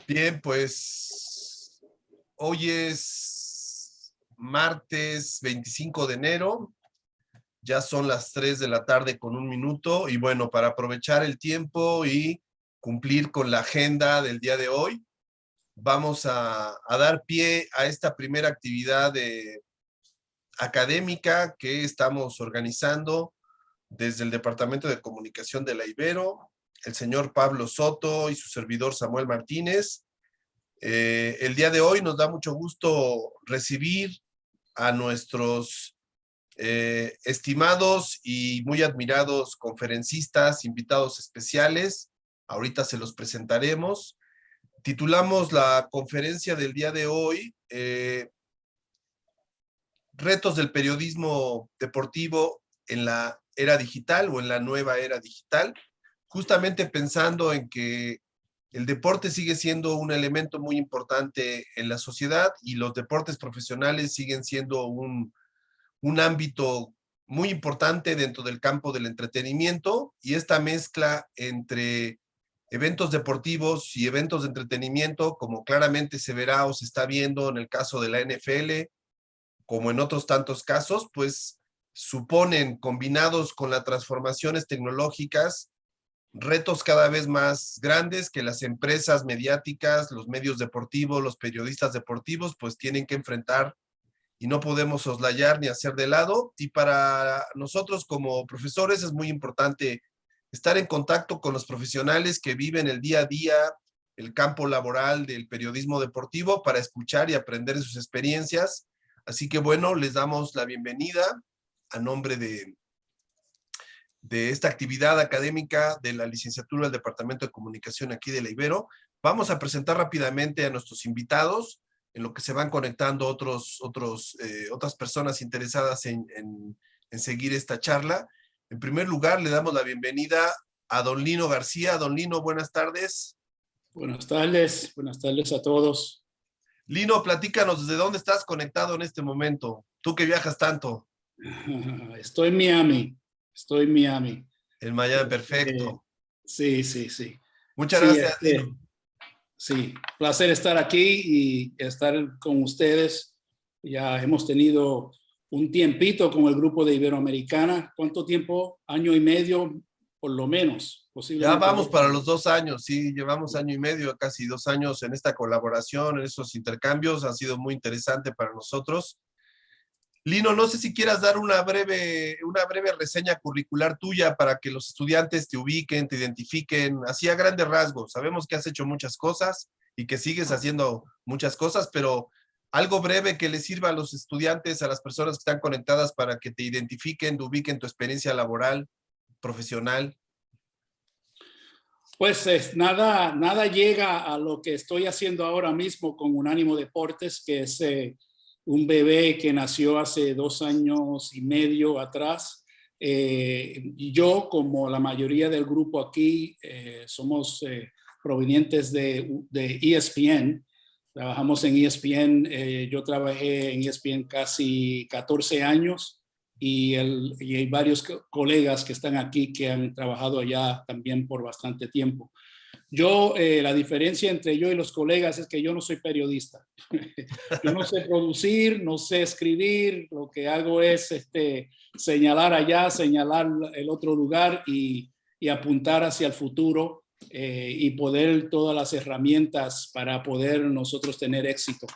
Bien, pues hoy es martes 25 de enero, ya son las 3 de la tarde con 1 minuto y bueno, para aprovechar el tiempo y cumplir con la agenda del día de hoy, vamos a dar pie a esta primera actividad académica que estamos organizando desde el Departamento de Comunicación de la Ibero, el señor Pablo Soto y su servidor Samuel Martínez. El día de hoy nos da mucho gusto recibir a nuestros estimados y muy admirados conferencistas, invitados especiales. Ahorita se los presentaremos. Titulamos la conferencia del día de hoy Retos del periodismo deportivo en la era digital o en la nueva era digital, justamente pensando en que el deporte sigue siendo un elemento muy importante en la sociedad y los deportes profesionales siguen siendo un ámbito muy importante dentro del campo del entretenimiento, y esta mezcla entre eventos deportivos y eventos de entretenimiento, como claramente se verá o se está viendo en el caso de la NFL, como en otros tantos casos, pues suponen, combinados con las transformaciones tecnológicas, retos cada vez más grandes que las empresas mediáticas, los medios deportivos, los periodistas deportivos, pues tienen que enfrentar y no podemos soslayar ni hacer de lado. Y para nosotros como profesores es muy importante estar en contacto con los profesionales que viven el día a día, el campo laboral del periodismo deportivo, para escuchar y aprender de sus experiencias. Así que bueno, les damos la bienvenida a nombre de esta actividad académica de la licenciatura del Departamento de Comunicación aquí de la Ibero. Vamos a presentar rápidamente a nuestros invitados, en lo que se van conectando otras personas interesadas en seguir esta charla. En primer lugar, le damos la bienvenida a don Lino García. Don Lino, buenas tardes. Buenas tardes a todos. Lino, platícanos desde dónde estás conectado en este momento, tú que viajas tanto. Estoy en Miami. En Miami, perfecto. Sí. Muchas Sí, gracias, Lino. Sí, placer estar aquí y estar con ustedes. Ya hemos tenido un tiempito con el grupo de Iberoamericana. ¿Cuánto tiempo? Año y medio, por lo menos, Ya posiblemente. vamos para los 2 años, sí, llevamos año y medio, casi 2 años en esta colaboración, en esos intercambios, ha sido muy interesante para nosotros. Lino, no sé si quieras dar una breve reseña curricular tuya para que los estudiantes te ubiquen, te identifiquen, así a grandes rasgos. Sabemos que has hecho muchas cosas y que sigues haciendo muchas cosas, pero algo breve que les sirva a los estudiantes, a las personas que están conectadas, para que te identifiquen, te ubiquen tu experiencia laboral, profesional. Pues nada llega a lo que estoy haciendo ahora mismo con Unánimo Deportes, que es un bebé que nació hace 2 años y medio atrás. Y yo, como la mayoría del grupo aquí, somos provenientes de ESPN. Trabajamos en ESPN. Yo trabajé en ESPN casi 14 años. Y hay varios colegas que están aquí que han trabajado allá también por bastante tiempo. La diferencia entre yo y los colegas es que yo no soy periodista. Yo no sé producir, no sé escribir, lo que hago es señalar allá, señalar el otro lugar y apuntar hacia el futuro y poder todas las herramientas para poder nosotros tener éxito.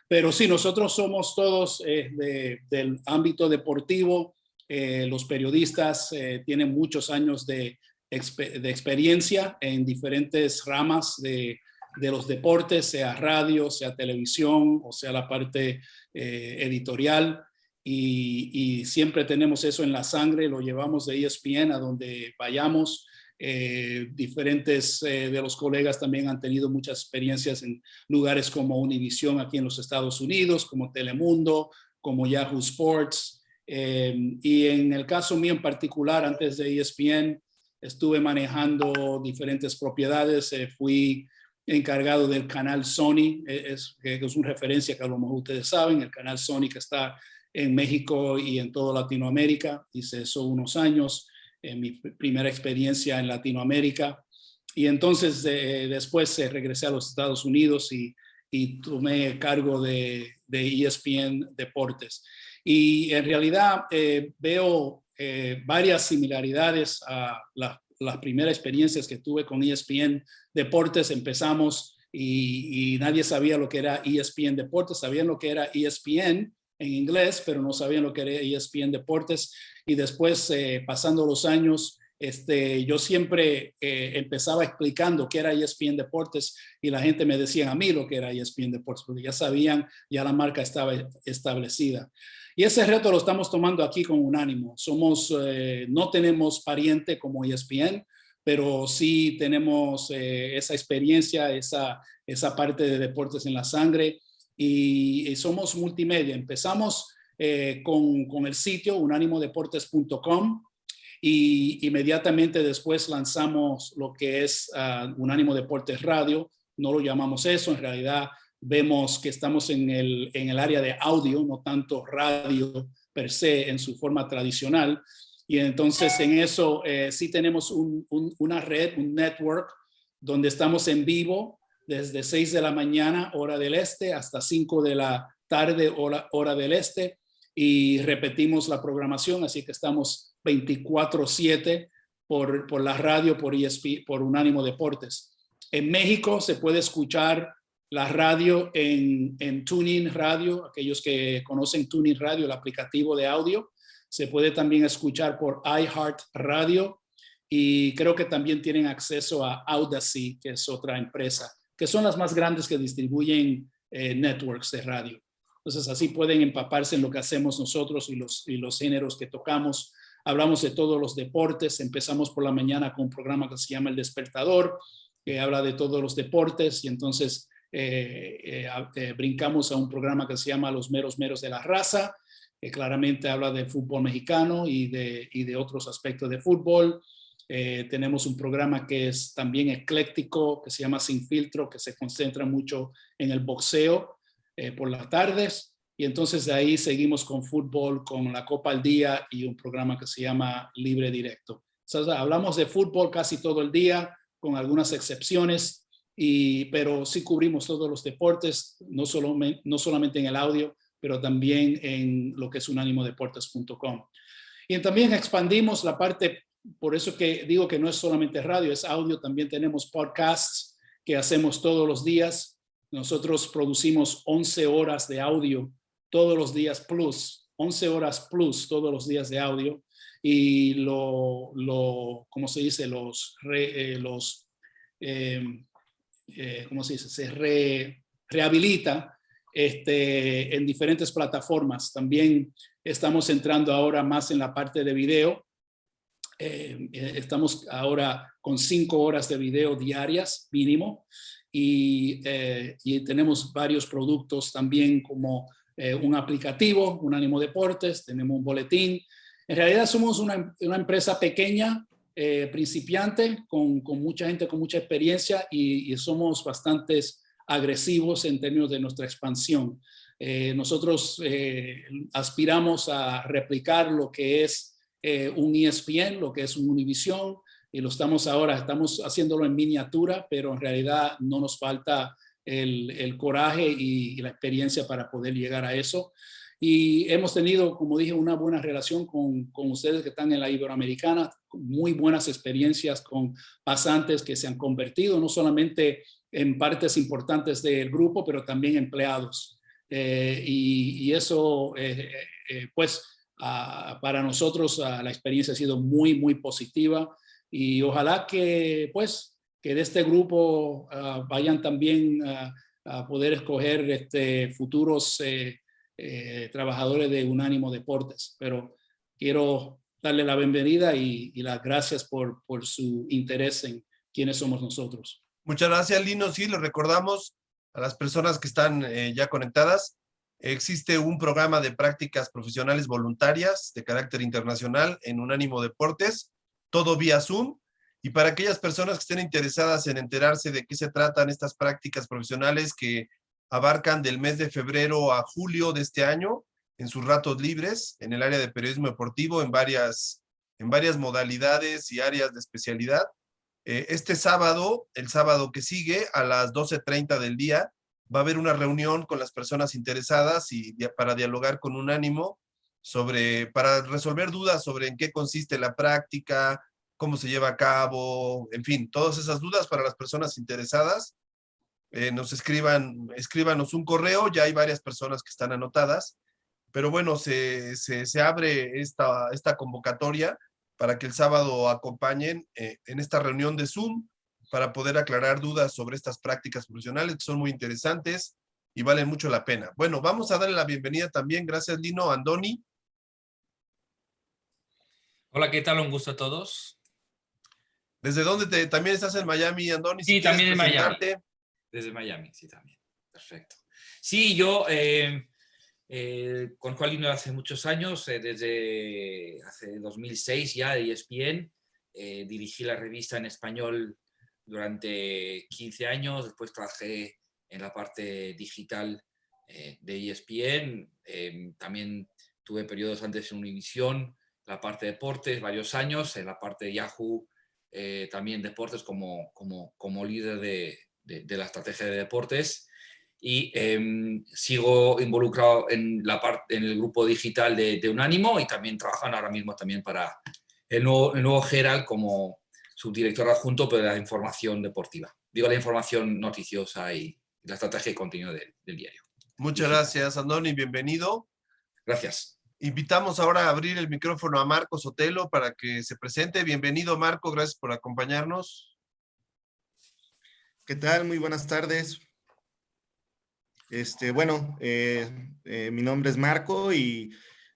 Pero sí, nosotros somos todos del ámbito deportivo. Los periodistas tienen muchos años de experiencia en diferentes ramas de los deportes, sea radio, sea televisión o sea la parte editorial. Y siempre tenemos eso en la sangre, lo llevamos de ESPN a donde vayamos. Diferentes de los colegas también han tenido muchas experiencias en lugares como Univision aquí en los Estados Unidos, como Telemundo, como Yahoo Sports. Y en el caso mío en particular, antes de ESPN, estuve manejando diferentes propiedades. Fui encargado del canal Sony, que es una referencia que a lo mejor ustedes saben, el canal Sony que está en México y en toda Latinoamérica. Hice eso unos años. Mi primera experiencia en Latinoamérica. Y entonces después regresé a los Estados Unidos y tomé cargo de ESPN Deportes. Y en realidad veo varias similaridades a las primeras experiencias que tuve con ESPN Deportes. Empezamos y nadie sabía lo que era ESPN Deportes, sabían lo que era ESPN en inglés, pero no sabían lo que era ESPN Deportes. Y después, pasando los años, yo siempre empezaba explicando qué era ESPN Deportes y la gente me decía a mí lo que era ESPN Deportes, porque ya sabían, ya la marca estaba establecida. Y ese reto lo estamos tomando aquí con Unánimo. No tenemos pariente como ESPN, pero sí tenemos esa experiencia, esa parte de deportes en la sangre y somos multimedia. Empezamos con el sitio unánimodeportes.com y inmediatamente después lanzamos lo que es Unánimo Deportes Radio. No lo llamamos eso, en realidad vemos que estamos en el área de audio, no tanto radio per se en su forma tradicional. Y entonces en eso sí tenemos una red, un network, donde estamos en vivo desde 6 de la mañana, hora del este, hasta 5 de la tarde, hora del este, y repetimos la programación, así que estamos 24/7 por la radio, por ESPN, por Unánimo Deportes. En México se puede escuchar la radio en TuneIn Radio, aquellos que conocen TuneIn Radio, el aplicativo de audio. Se puede también escuchar por iHeart Radio y creo que también tienen acceso a Audacy, que es otra empresa, que son las más grandes que distribuyen networks de radio. Entonces así pueden empaparse en lo que hacemos nosotros y los géneros que tocamos. Hablamos de todos los deportes. Empezamos por la mañana con un programa que se llama El Despertador, que habla de todos los deportes, y entonces brincamos a un programa que se llama Los Meros Meros de la Raza, que claramente habla de fútbol mexicano y de otros aspectos de fútbol. Tenemos un programa que es también ecléctico, que se llama Sin Filtro, que se concentra mucho en el boxeo por las tardes. Y entonces de ahí seguimos con fútbol, con la Copa al Día y un programa que se llama Libre Directo. Entonces, hablamos de fútbol casi todo el día, con algunas excepciones, pero sí cubrimos todos los deportes, no solamente en el audio, pero también en lo que es unánimodeportes.com. Y también expandimos la parte, por eso que digo que no es solamente radio, es audio. También tenemos podcasts que hacemos todos los días. Nosotros producimos 11 horas de audio todos los días plus, 11 horas plus todos los días de audio. Y ¿cómo se dice? ¿Cómo se dice? Se rehabilita en diferentes plataformas. También estamos entrando ahora más en la parte de video. Estamos ahora con 5 horas de video diarias mínimo y tenemos varios productos también, como un aplicativo, Unánimo Deportes, tenemos un boletín. En realidad somos una empresa pequeña, principiante, con mucha gente con mucha experiencia y somos bastante agresivos en términos de nuestra expansión. Nosotros aspiramos a replicar lo que es un ESPN, lo que es un Univision, y estamos haciéndolo en miniatura, pero en realidad no nos falta el coraje y la experiencia para poder llegar a eso. Y hemos tenido, como dije, una buena relación con ustedes que están en la Iberoamericana, muy buenas experiencias con pasantes que se han convertido no solamente en partes importantes del grupo, pero también empleados. Y eso, pues, para nosotros la experiencia ha sido muy, muy positiva. Y ojalá que, pues, que de este grupo vayan también a poder escoger futuros trabajadores de Unánimo Deportes. Pero quiero darle la bienvenida y las gracias por su interés en quiénes somos nosotros. Muchas gracias, Lino. Sí, lo recordamos a las personas que están ya conectadas. Existe un programa de prácticas profesionales voluntarias de carácter internacional en Unánimo Deportes, todo vía Zoom. Y para aquellas personas que estén interesadas en enterarse de qué se tratan estas prácticas profesionales que abarcan del mes de febrero a julio de este año, en sus ratos libres, en el área de periodismo deportivo, en varias modalidades y áreas de especialidad, Este sábado, el sábado que sigue, a las 12:30 del día, va a haber una reunión con las personas interesadas y para dialogar con Unánimo para resolver dudas sobre en qué consiste la práctica, cómo se lleva a cabo, en fin, todas esas dudas para las personas interesadas. Escríbanos un correo, ya hay varias personas que están anotadas, pero bueno, se abre esta convocatoria para que el sábado acompañen en esta reunión de Zoom para poder aclarar dudas sobre estas prácticas profesionales que son muy interesantes y valen mucho la pena. Bueno, vamos a darle la bienvenida también, gracias Lino, a Andoni. Hola, ¿qué tal? Un gusto a todos. ¿Desde dónde también estás en Miami, Andoni? Si Sí, quieres también en Miami. presentarte. Desde Miami, sí, también. Perfecto. Sí, yo con Juan Lino hace muchos años, desde hace 2006 ya de ESPN, dirigí la revista en español durante 15 años, después trabajé en la parte digital de ESPN, también tuve periodos antes en Univision, la parte de deportes, varios años, en la parte de Yahoo, también deportes como líder de la estrategia de deportes. Y sigo involucrado en el grupo digital de Unánimo y también trabajan ahora mismo también para el nuevo Herald como subdirector adjunto de la información deportiva. Digo, la información noticiosa y la estrategia y contenido del diario. Muchas digital. Gracias, Andoni, bienvenido. Gracias. Invitamos ahora a abrir el micrófono a Marco Sotelo para que se presente. Bienvenido, Marco, gracias por acompañarnos. ¿Qué tal? Muy buenas tardes. Mi nombre es Marco y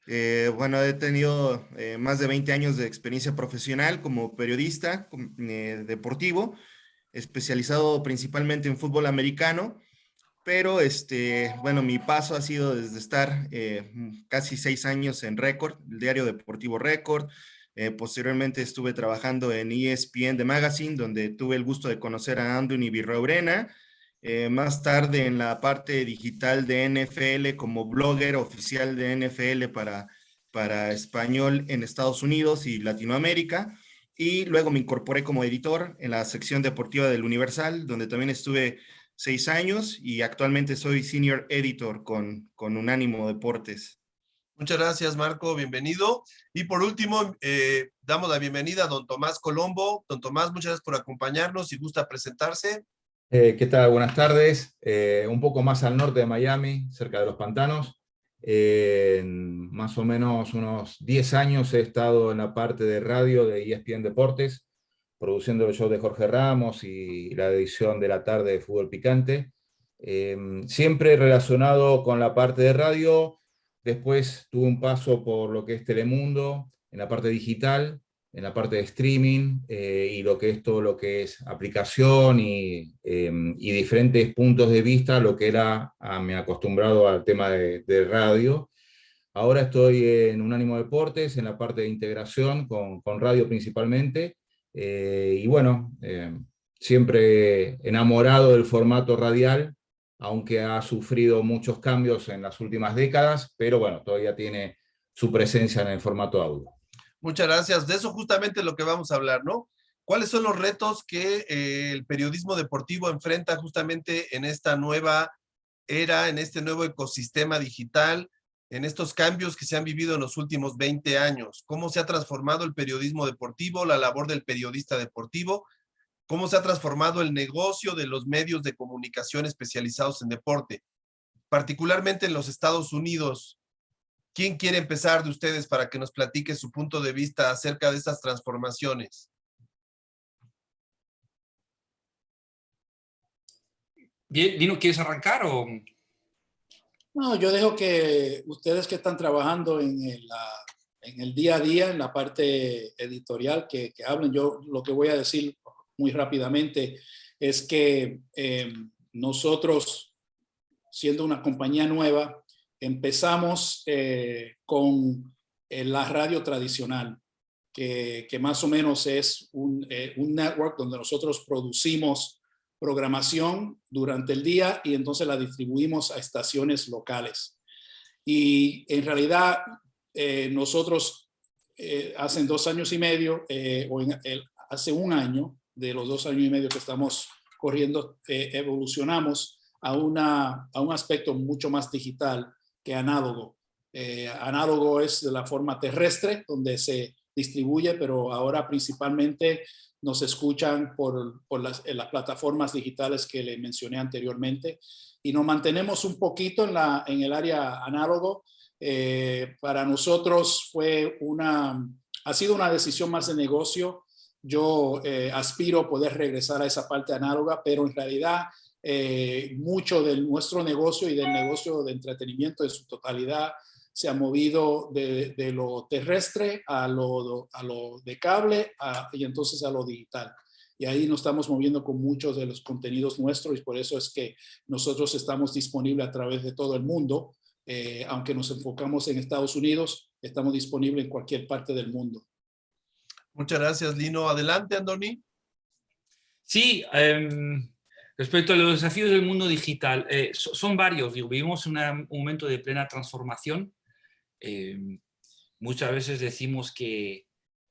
he tenido más de 20 años de experiencia profesional como periodista deportivo, especializado principalmente en fútbol americano, pero mi paso ha sido desde estar casi 6 años en Record, el diario deportivo Record. Posteriormente estuve trabajando en ESPN The Magazine, donde tuve el gusto de conocer a Anthony Virreurena. Más tarde en la parte digital de NFL como blogger oficial de NFL para español en Estados Unidos y Latinoamérica. Y luego me incorporé como editor en la sección deportiva del Universal, donde también estuve 6 años y actualmente soy senior editor con Unánimo Deportes. Muchas gracias, Marco, bienvenido. Y por último, damos la bienvenida a don Tomás Colombo. Don Tomás, muchas gracias por acompañarnos. Si gusta presentarse. ¿Qué tal? Buenas tardes. Un poco más al norte de Miami, cerca de los pantanos. Más o menos unos 10 años he estado en la parte de radio de ESPN Deportes, produciendo el show de Jorge Ramos y la edición de la tarde de Fútbol Picante. Siempre relacionado con la parte de radio. Después tuve un paso por lo que es Telemundo, en la parte digital, en la parte de streaming y todo lo que es aplicación y diferentes puntos de vista, lo que era me acostumbrado al tema de radio. Ahora estoy en Unánimo Deportes, en la parte de integración con radio principalmente, siempre enamorado del formato radial, aunque ha sufrido muchos cambios en las últimas décadas, pero bueno, todavía tiene su presencia en el formato audio. Muchas gracias. De eso justamente lo que vamos a hablar, ¿no? ¿Cuáles son los retos que el periodismo deportivo enfrenta justamente en esta nueva era, en este nuevo ecosistema digital, en estos cambios que se han vivido en los últimos 20 años? ¿Cómo se ha transformado el periodismo deportivo, la labor del periodista deportivo? ¿Cómo se ha transformado el negocio de los medios de comunicación especializados en deporte? Particularmente en los Estados Unidos. ¿Quién quiere empezar de ustedes para que nos platique su punto de vista acerca de estas transformaciones? Dino, ¿quieres arrancar o...? No, yo dejo que ustedes que están trabajando en el día a día, en la parte editorial, que hablen. Yo lo que voy a decir muy rápidamente es que nosotros, siendo una compañía nueva, empezamos con la radio tradicional, que más o menos es un network donde nosotros producimos programación durante el día y entonces la distribuimos a estaciones locales. Y en realidad nosotros hace 2 años y medio, hace un año, de los 2 años y medio que estamos corriendo, evolucionamos a un aspecto mucho más digital que análogo. Análogo es de la forma terrestre, donde se distribuye, pero ahora principalmente nos escuchan por las plataformas digitales que le mencioné anteriormente, y nos mantenemos un poquito en el área análogo. Para nosotros ha sido una decisión más de negocio. Yo aspiro a poder regresar a esa parte análoga, pero en realidad mucho de nuestro negocio y del negocio de entretenimiento en su totalidad se ha movido de lo terrestre a lo de cable y entonces a lo digital. Y ahí nos estamos moviendo con muchos de los contenidos nuestros, y por eso es que nosotros estamos disponibles a través de todo el mundo. Aunque nos enfocamos en Estados Unidos, estamos disponibles en cualquier parte del mundo. Muchas gracias, Lino. Adelante, Andoni. Sí, respecto a los desafíos del mundo digital, son varios. Digo, vivimos un momento de plena transformación. Muchas veces decimos que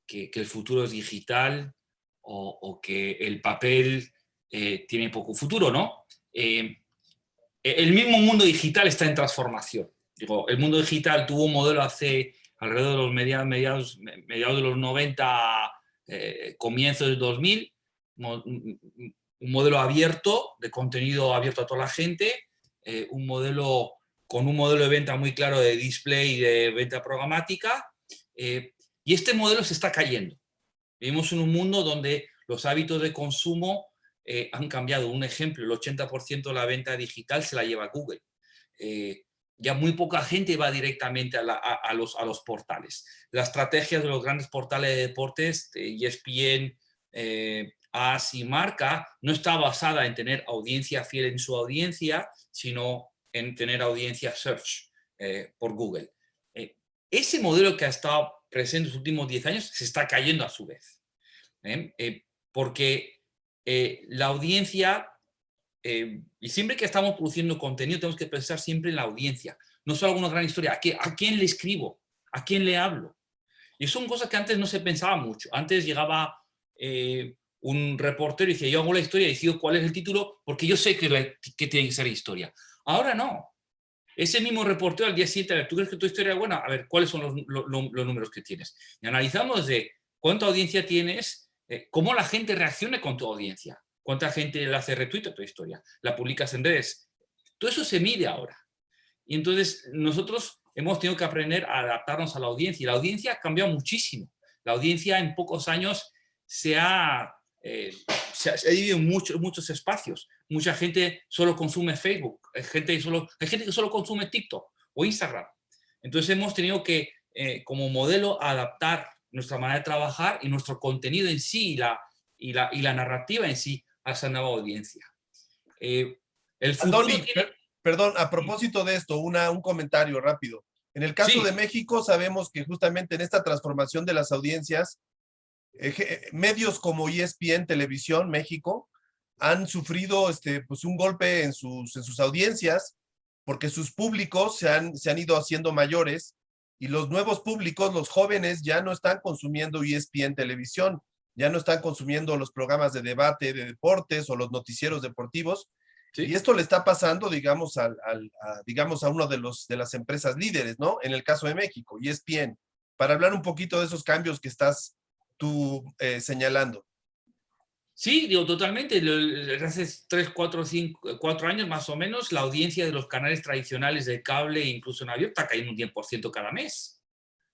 el futuro es digital o que el papel tiene poco futuro, ¿no? El mismo mundo digital está en transformación. Digo, el mundo digital tuvo un modelo hace alrededor de los mediados de los 90, comienzos del 2000, un modelo abierto, de contenido abierto a toda la gente, con un modelo de venta muy claro de display y de venta programática, y este modelo se está cayendo. Vivimos en un mundo donde los hábitos de consumo han cambiado. Un ejemplo, el 80% de la venta digital se la lleva Google. Ya muy poca gente va directamente a los portales. La estrategia de los grandes portales de deportes, ESPN, AS y Marca, no está basada en tener audiencia fiel en su audiencia, sino en tener audiencia search por Google. Ese modelo que ha estado presente en los últimos 10 años se está cayendo a su vez. Porque la audiencia, y siempre que estamos produciendo contenido tenemos que pensar siempre en la audiencia, no solo alguna gran historia, ¿a quién le escribo? ¿A quién le hablo? Y son cosas que antes no se pensaba mucho. Antes llegaba un reportero y decía, yo hago la historia y decido cuál es el título porque yo sé que tiene que ser historia. Ahora no. Ese mismo reportero al día siguiente, a ver, ¿tú crees que tu historia es buena? A ver, ¿cuáles son los números que tienes? Y analizamos de cuánta audiencia tienes, cómo la gente reacciona con tu audiencia, cuánta gente le hace retweet a tu historia, la publicas en redes. Todo eso se mide ahora. Y entonces nosotros hemos tenido que aprender a adaptarnos a la audiencia. Y la audiencia ha cambiado muchísimo. La audiencia en pocos años se ha dividido en muchos espacios. Mucha gente solo consume Facebook, hay gente que solo consume TikTok o Instagram. Entonces hemos tenido que, como modelo, adaptar nuestra manera de trabajar y nuestro contenido en sí y la narrativa en sí a esa nueva audiencia. El futuro Andoni, perdón, a propósito de esto, un comentario rápido. En el caso de México, sabemos que justamente en esta transformación de las audiencias, medios como ESPN Televisión México han sufrido pues un golpe en sus audiencias porque sus públicos se han ido haciendo mayores y los nuevos públicos, los jóvenes, ya no están consumiendo ESPN Televisión, ya no están consumiendo los programas de debate de deportes o los noticieros deportivos. Sí. Y esto le está pasando, digamos, a uno de las empresas líderes, ¿no? En el caso de México, ESPN. Para hablar un poquito de esos cambios que estás tú señalando. Sí, digo, totalmente. Hace 3, 4 años más o menos, la audiencia de los canales tradicionales de cable, incluso en abierto, está cayendo un 10% cada mes.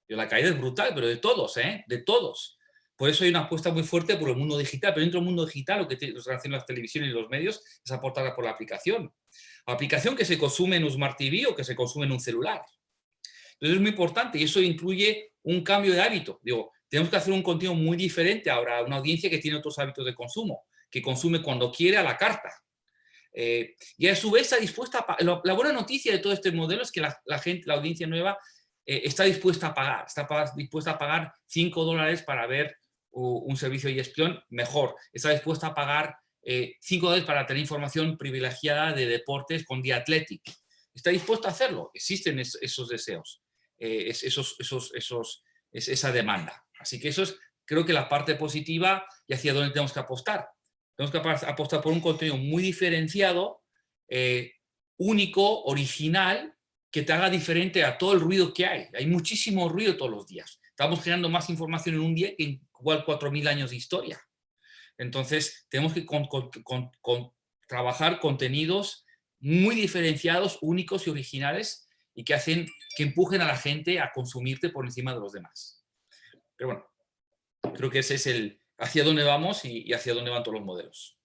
La caída es brutal, pero de todos, de todos. Por eso hay una apuesta muy fuerte por el mundo digital, pero dentro del mundo digital lo que hacen las televisiones y los medios es aportar por la aplicación. Aplicación que se consume en un Smart TV o que se consume en un celular. Entonces es muy importante y eso incluye un cambio de hábito. Digo, tenemos que hacer un contenido muy diferente ahora a una audiencia que tiene otros hábitos de consumo, que consume cuando quiere a la carta. Y a su vez está dispuesta a pagar. La buena noticia de todo este modelo es que la audiencia nueva está dispuesta a pagar. Está dispuesta a pagar $5 para ver un servicio de ESPN mejor. Está dispuesta a pagar $5 para tener información privilegiada de deportes con The Athletic. Está dispuesta a hacerlo. Existen esos deseos, esa demanda. Así que eso es creo que la parte positiva y hacia dónde tenemos que apostar. Tenemos que apostar por un contenido muy diferenciado, único, original, que te haga diferente a todo el ruido que hay. Hay muchísimo ruido todos los días. Estamos generando más información en un día que en igual 4.000 años de historia. Entonces, tenemos que trabajar contenidos muy diferenciados, únicos y originales, y que empujen a la gente a consumirte por encima de los demás. Pero bueno, creo que ese es hacia dónde vamos y hacia dónde van todos los modelos.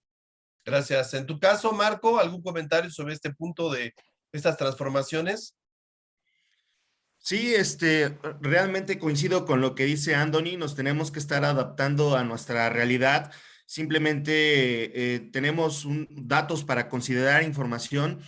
Gracias. En tu caso, Marco, ¿algún comentario sobre este punto de estas transformaciones? Sí, realmente coincido con lo que dice Anthony, nos tenemos que estar adaptando a nuestra realidad. Simplemente tenemos datos para considerar información.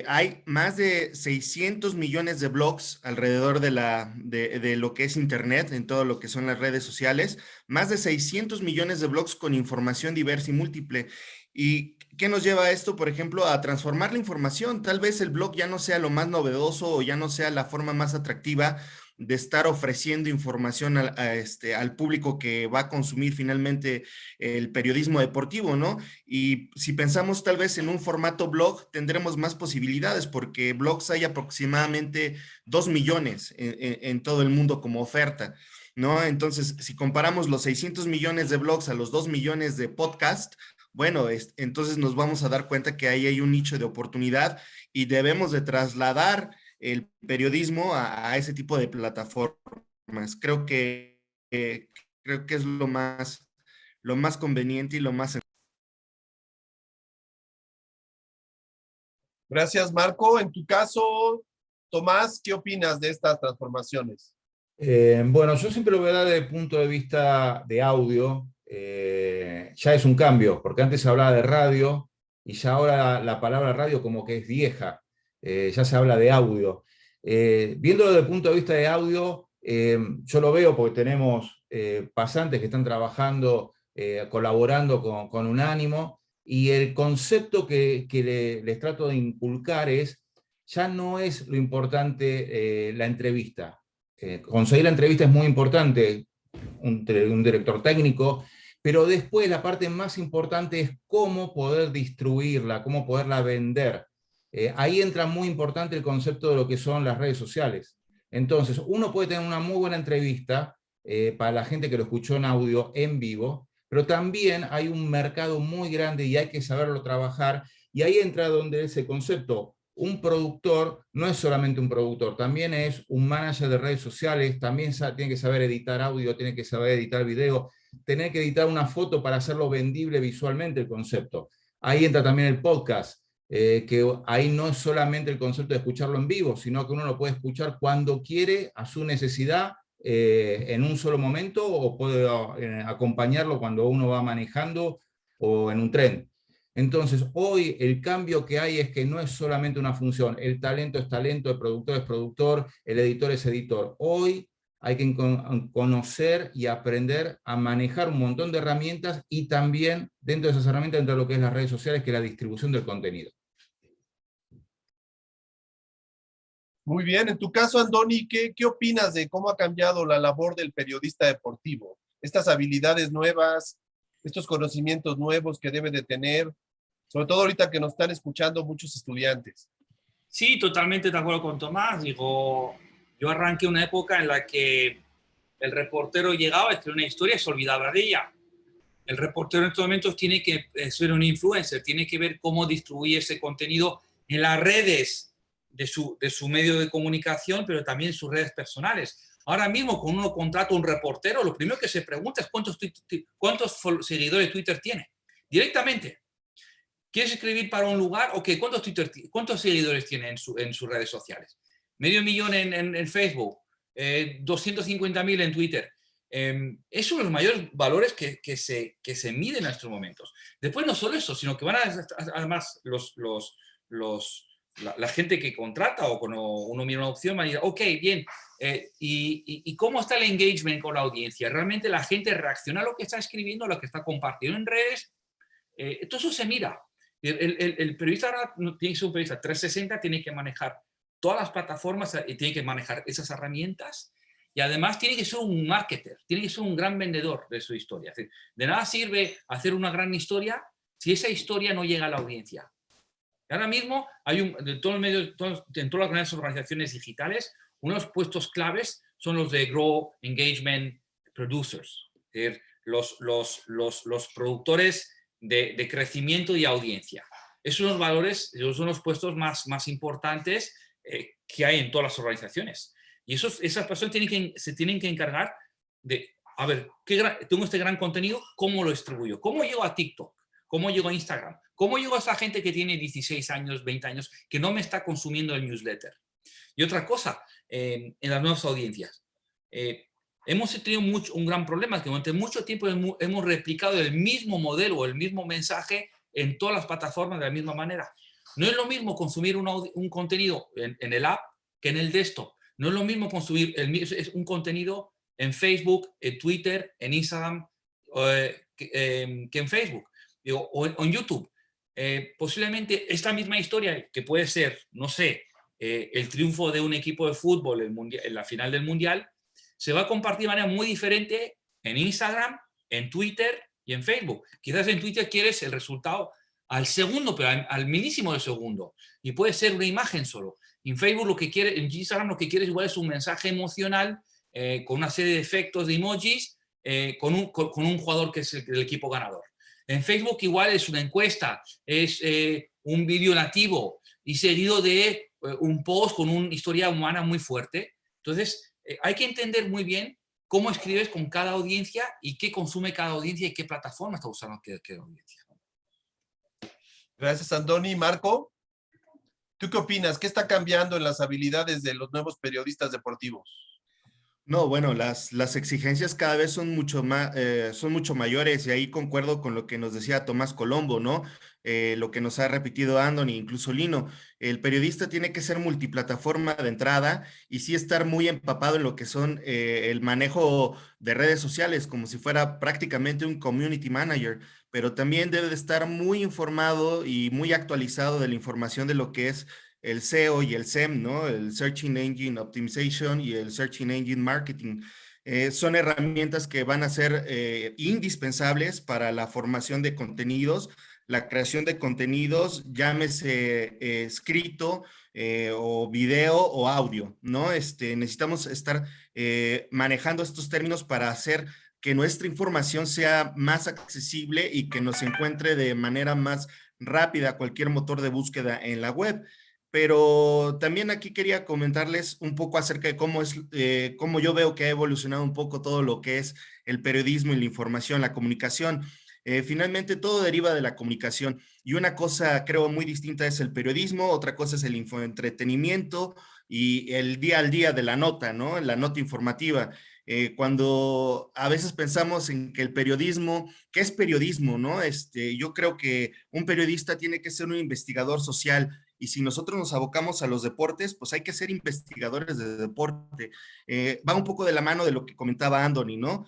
Hay más de 600 millones de blogs alrededor de lo que es Internet, en todo lo que son las redes sociales, más de 600 millones de blogs con información diversa y múltiple. ¿Y qué nos lleva a esto, por ejemplo, a transformar la información? Tal vez el blog ya no sea lo más novedoso o ya no sea la forma más atractiva de estar ofreciendo información al público que va a consumir finalmente el periodismo deportivo, ¿no? Y si pensamos tal vez en un formato blog, tendremos más posibilidades porque blogs hay aproximadamente 2 millones en todo el mundo como oferta, ¿no? Entonces, si comparamos los 600 millones de blogs a los 2 millones de podcasts, bueno, entonces nos vamos a dar cuenta que ahí hay un nicho de oportunidad y debemos de trasladar el periodismo a ese tipo de plataformas. Creo que es lo más conveniente y lo más... Gracias, Marco. En tu caso, Tomás, ¿qué opinas de estas transformaciones? Bueno, yo siempre lo voy a dar desde el punto de vista de audio. Ya es un cambio, porque antes se hablaba de radio y ya ahora la palabra radio como que es vieja. Ya se habla de audio. Viéndolo desde el punto de vista de audio, yo lo veo porque tenemos pasantes que están trabajando, colaborando con Unánimo, y el concepto que les trato de inculcar ya no es lo importante la entrevista. Conseguir la entrevista es muy importante, un director técnico, pero después la parte más importante es cómo poder distribuirla, cómo poderla vender. Ahí entra muy importante el concepto de lo que son las redes sociales. Entonces, uno puede tener una muy buena entrevista para la gente que lo escuchó en audio, en vivo, pero también hay un mercado muy grande y hay que saberlo trabajar, y ahí entra donde ese concepto. Un productor no es solamente un productor, también es un manager de redes sociales, también tiene que saber editar audio, tiene que saber editar video, tener que editar una foto para hacerlo vendible visualmente el concepto. Ahí entra también el podcast, que ahí no es solamente el concepto de escucharlo en vivo, sino que uno lo puede escuchar cuando quiere, a su necesidad, en un solo momento, o puede acompañarlo cuando uno va manejando o en un tren. Entonces, hoy el cambio que hay es que no es solamente una función, el talento es talento, el productor es productor, el editor es editor. Hoy hay que conocer y aprender a manejar un montón de herramientas, y también dentro de esas herramientas entra lo que es las redes sociales, que es la distribución del contenido. Muy bien. En tu caso, Andoni, ¿qué opinas de cómo ha cambiado la labor del periodista deportivo? Estas habilidades nuevas, estos conocimientos nuevos que debe de tener, sobre todo ahorita que nos están escuchando muchos estudiantes. Sí, totalmente de acuerdo con Tomás. Digo, yo arranqué una época en la que el reportero llegaba, escribía una historia y se olvidaba de ella. El reportero en estos momentos tiene que ser un influencer, tiene que ver cómo distribuir ese contenido en las redes de su medio de comunicación, pero también en sus redes personales. Ahora mismo, cuando uno contrata a un reportero, lo primero que se pregunta es cuántos seguidores de Twitter tiene. Directamente. ¿Quieres escribir para un lugar? Ok, ¿cuántos seguidores tiene en sus redes sociales? Medio millón en Facebook, 250.000 en Twitter. Es uno de los mayores valores que se miden en estos momentos. Después no solo eso, sino que van además la gente que contrata, o cuando uno mira una opción, va a decir, ok, bien, ¿y cómo está el engagement con la audiencia? ¿Realmente la gente reacciona a lo que está escribiendo, a lo que está compartiendo en redes? Todo eso se mira. El periodista ahora tiene que ser un periodista 360, tiene que manejar todas las plataformas y tiene que manejar esas herramientas y además tiene que ser un marketer, tiene que ser un gran vendedor de su historia. Es decir, de nada sirve hacer una gran historia si esa historia no llega a la audiencia. Ahora mismo hay en todos los medios, en todas las grandes organizaciones digitales, unos puestos claves son los de Grow Engagement Producers, es decir, los productores de crecimiento y audiencia. Esos son los valores, esos son los puestos más importantes que hay en todas las organizaciones. Y esas personas se tienen que encargar de, a ver, tengo este gran contenido, ¿cómo lo distribuyo? ¿Cómo llego a TikTok? ¿Cómo llego a Instagram? ¿Cómo llego a esa gente que tiene 16 años, 20 años, que no me está consumiendo el newsletter? Y otra cosa, en las nuevas audiencias. Hemos tenido un gran problema, que durante mucho tiempo hemos replicado el mismo modelo, el mismo mensaje en todas las plataformas de la misma manera. No es lo mismo consumir un contenido en el app que en el desktop. No es lo mismo consumir un contenido en Facebook, en Twitter, en Instagram, que en Facebook o en YouTube. Posiblemente esta misma historia, que puede ser, no sé, el triunfo de un equipo de fútbol en la final del Mundial, se va a compartir de manera muy diferente en Instagram, en Twitter y en Facebook. Quizás en Twitter quieres el resultado al segundo, pero al milísimo de segundo. Y puede ser una imagen solo. En Facebook en Instagram lo que quieres igual es un mensaje emocional con una serie de efectos de emojis con un jugador que es el equipo ganador. En Facebook igual es una encuesta, es un vídeo nativo y seguido de un post con una historia humana muy fuerte. Entonces, hay que entender muy bien cómo escribes con cada audiencia y qué consume cada audiencia y qué plataforma está usando qué audiencia. Gracias, Andoni. Marco, ¿tú qué opinas? ¿Qué está cambiando en las habilidades de los nuevos periodistas deportivos? No, bueno, las exigencias cada vez son mucho mayores y ahí concuerdo con lo que nos decía Tomás Colombo, ¿no? Lo que nos ha repetido Andoni, incluso Lino. El periodista tiene que ser multiplataforma de entrada y sí estar muy empapado en lo que son el manejo de redes sociales, como si fuera prácticamente un community manager, pero también debe de estar muy informado y muy actualizado de la información de lo que es el SEO y el SEM, ¿no? El Searching Engine Optimization y el Searching Engine Marketing. Son herramientas que van a ser indispensables para la formación de contenidos, la creación de contenidos, llámese escrito o video o audio, ¿no? Necesitamos estar manejando estos términos para hacer que nuestra información sea más accesible y que nos encuentre de manera más rápida cualquier motor de búsqueda en la web. Pero también aquí quería comentarles un poco acerca de cómo yo veo que ha evolucionado un poco todo lo que es el periodismo y la información, la comunicación. Finalmente todo deriva de la comunicación y una cosa creo muy distinta es el periodismo, otra cosa es el infoentretenimiento y el día al día de la nota, ¿no? La nota informativa. Cuando a veces pensamos en que el periodismo, ¿qué es periodismo, no? Yo creo que un periodista tiene que ser un investigador social y si nosotros nos abocamos a los deportes, pues hay que ser investigadores de deporte. Va un poco de la mano de lo que comentaba Andoni, ¿no?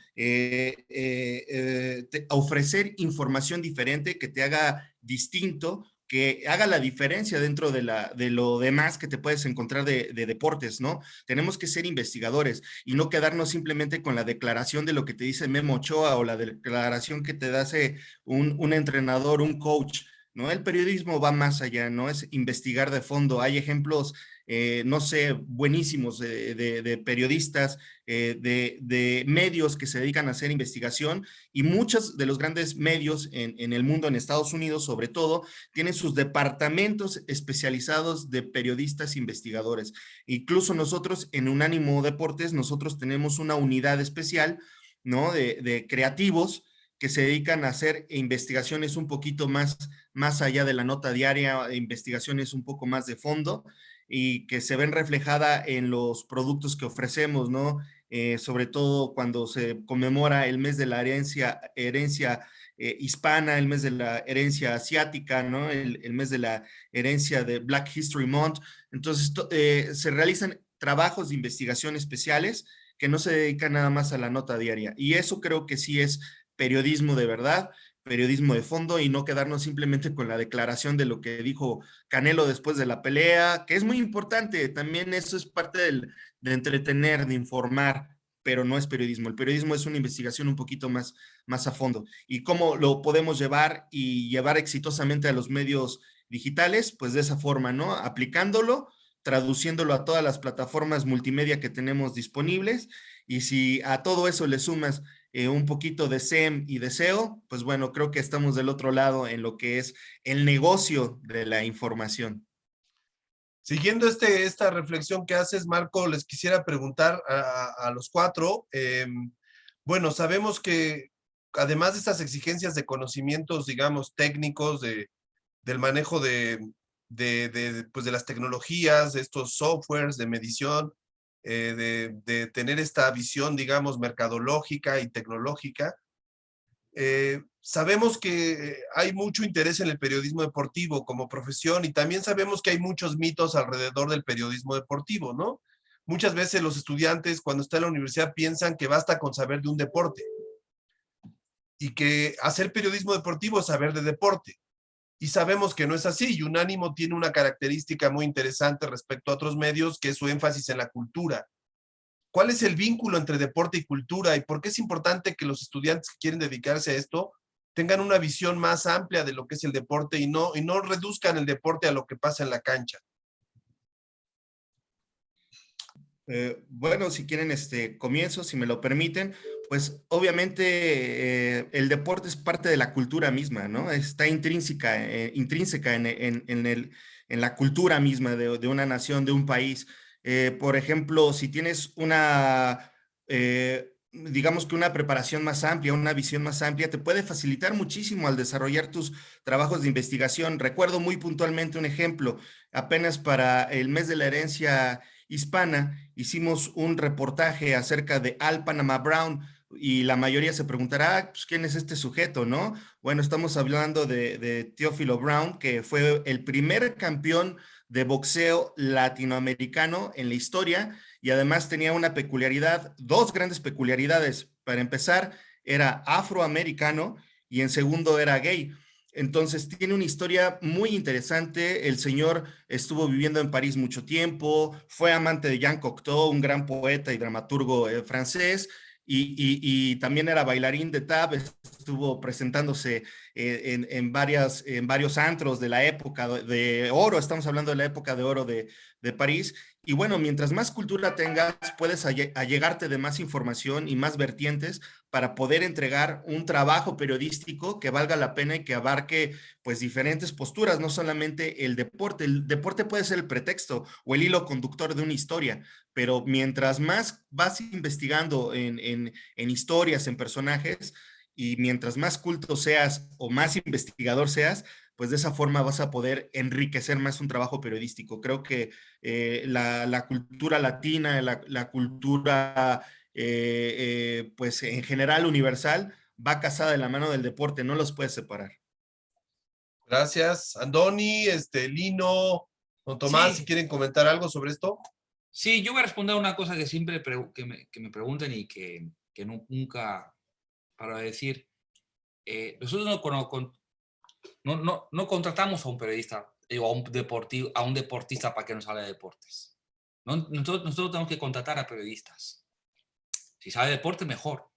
Ofrecer información diferente que te haga distinto, que haga la diferencia dentro de lo demás que te puedes encontrar de deportes, ¿no? Tenemos que ser investigadores y no quedarnos simplemente con la declaración de lo que te dice Memo Ochoa o la declaración que te hace un entrenador, un coach, ¿no? El periodismo va más allá, ¿no? Es investigar de fondo. Hay ejemplos, no sé, buenísimos de periodistas, de medios que se dedican a hacer investigación y muchos de los grandes medios en el mundo, en Estados Unidos sobre todo, tienen sus departamentos especializados de periodistas investigadores. Incluso nosotros en Unánimo Deportes, nosotros tenemos una unidad especial, ¿no? De creativos que se dedican a hacer investigaciones un poquito más allá de la nota diaria, investigaciones un poco más de fondo y que se ven reflejada en los productos que ofrecemos, ¿no? Sobre todo cuando se conmemora el mes de la herencia hispana, el mes de la herencia asiática, ¿no? El mes de la herencia de Black History Month. Entonces, se realizan trabajos de investigación especiales que no se dedican nada más a la nota diaria. Y eso creo que sí es periodismo de verdad, periodismo de fondo y no quedarnos simplemente con la declaración de lo que dijo Canelo después de la pelea, que es muy importante. También eso es parte de entretener, de informar, pero no es periodismo. El periodismo es una investigación un poquito más a fondo. ¿Y cómo lo podemos llevar y llevar exitosamente a los medios digitales? Pues de esa forma, ¿no? Aplicándolo, traduciéndolo a todas las plataformas multimedia que tenemos disponibles, y si a todo eso le sumas un poquito de SEM y de SEO, pues bueno, creo que estamos del otro lado en lo que es el negocio de la información. Siguiendo esta reflexión que haces, Marco, les quisiera preguntar a los cuatro. Bueno, sabemos que además de estas exigencias de conocimientos, digamos, técnicos, del manejo pues de las tecnologías, de estos softwares de medición, de tener esta visión, digamos, mercadológica y tecnológica, sabemos que hay mucho interés en el periodismo deportivo como profesión, y también sabemos que hay muchos mitos alrededor del periodismo deportivo, ¿no? Muchas veces los estudiantes cuando están en la universidad piensan que basta con saber de un deporte y que hacer periodismo deportivo es saber de deporte. Y sabemos que no es así, y Unánimo tiene una característica muy interesante respecto a otros medios, que es su énfasis en la cultura. ¿Cuál es el vínculo entre deporte y cultura, y por qué es importante que los estudiantes que quieren dedicarse a esto tengan una visión más amplia de lo que es el deporte y no reduzcan el deporte a lo que pasa en la cancha? Bueno, si quieren, comienzo, si me lo permiten. Pues obviamente el deporte es parte de la cultura misma, ¿no? Está intrínseca en la cultura misma de una nación, de un país. Por ejemplo, si tienes digamos que una preparación más amplia, una visión más amplia, te puede facilitar muchísimo al desarrollar tus trabajos de investigación. Recuerdo muy puntualmente un ejemplo, apenas para el mes de la herencia hispana, hicimos un reportaje acerca de Al Panama Brown, y la mayoría se preguntará, pues, ¿quién es este sujeto, no? Bueno, estamos hablando de Teófilo Brown, que fue el primer campeón de boxeo latinoamericano en la historia, y además tenía una peculiaridad, dos grandes peculiaridades. Para empezar, era afroamericano, y en segundo era gay. Entonces tiene una historia muy interesante. El señor estuvo viviendo en París mucho tiempo, fue amante de Jean Cocteau, un gran poeta y dramaturgo francés, y también era bailarín de tap. Estuvo presentándose en varios antros de la época de oro. Estamos hablando de la época de oro de París. Y bueno, mientras más cultura tengas, puedes allegarte de más información y más vertientes para poder entregar un trabajo periodístico que valga la pena y que abarque pues diferentes posturas, no solamente el deporte. El deporte puede ser el pretexto o el hilo conductor de una historia, pero mientras más vas investigando en historias, en personajes, y mientras más culto seas o más investigador seas, pues de esa forma vas a poder enriquecer más un trabajo periodístico. Creo que la cultura latina, la cultura pues en general universal, va casada de la mano del deporte, no los puedes separar. Gracias. Andoni, Lino, don Tomás, si Sí, quieren comentar algo sobre esto. sí, yo voy a responder a una cosa que siempre que me preguntan y que nunca paro de decir. Nosotros no contratamos a un periodista o a un deportista para que nos hable de deportes. Nosotros tenemos que contratar a periodistas. Si sabe deporte, mejor.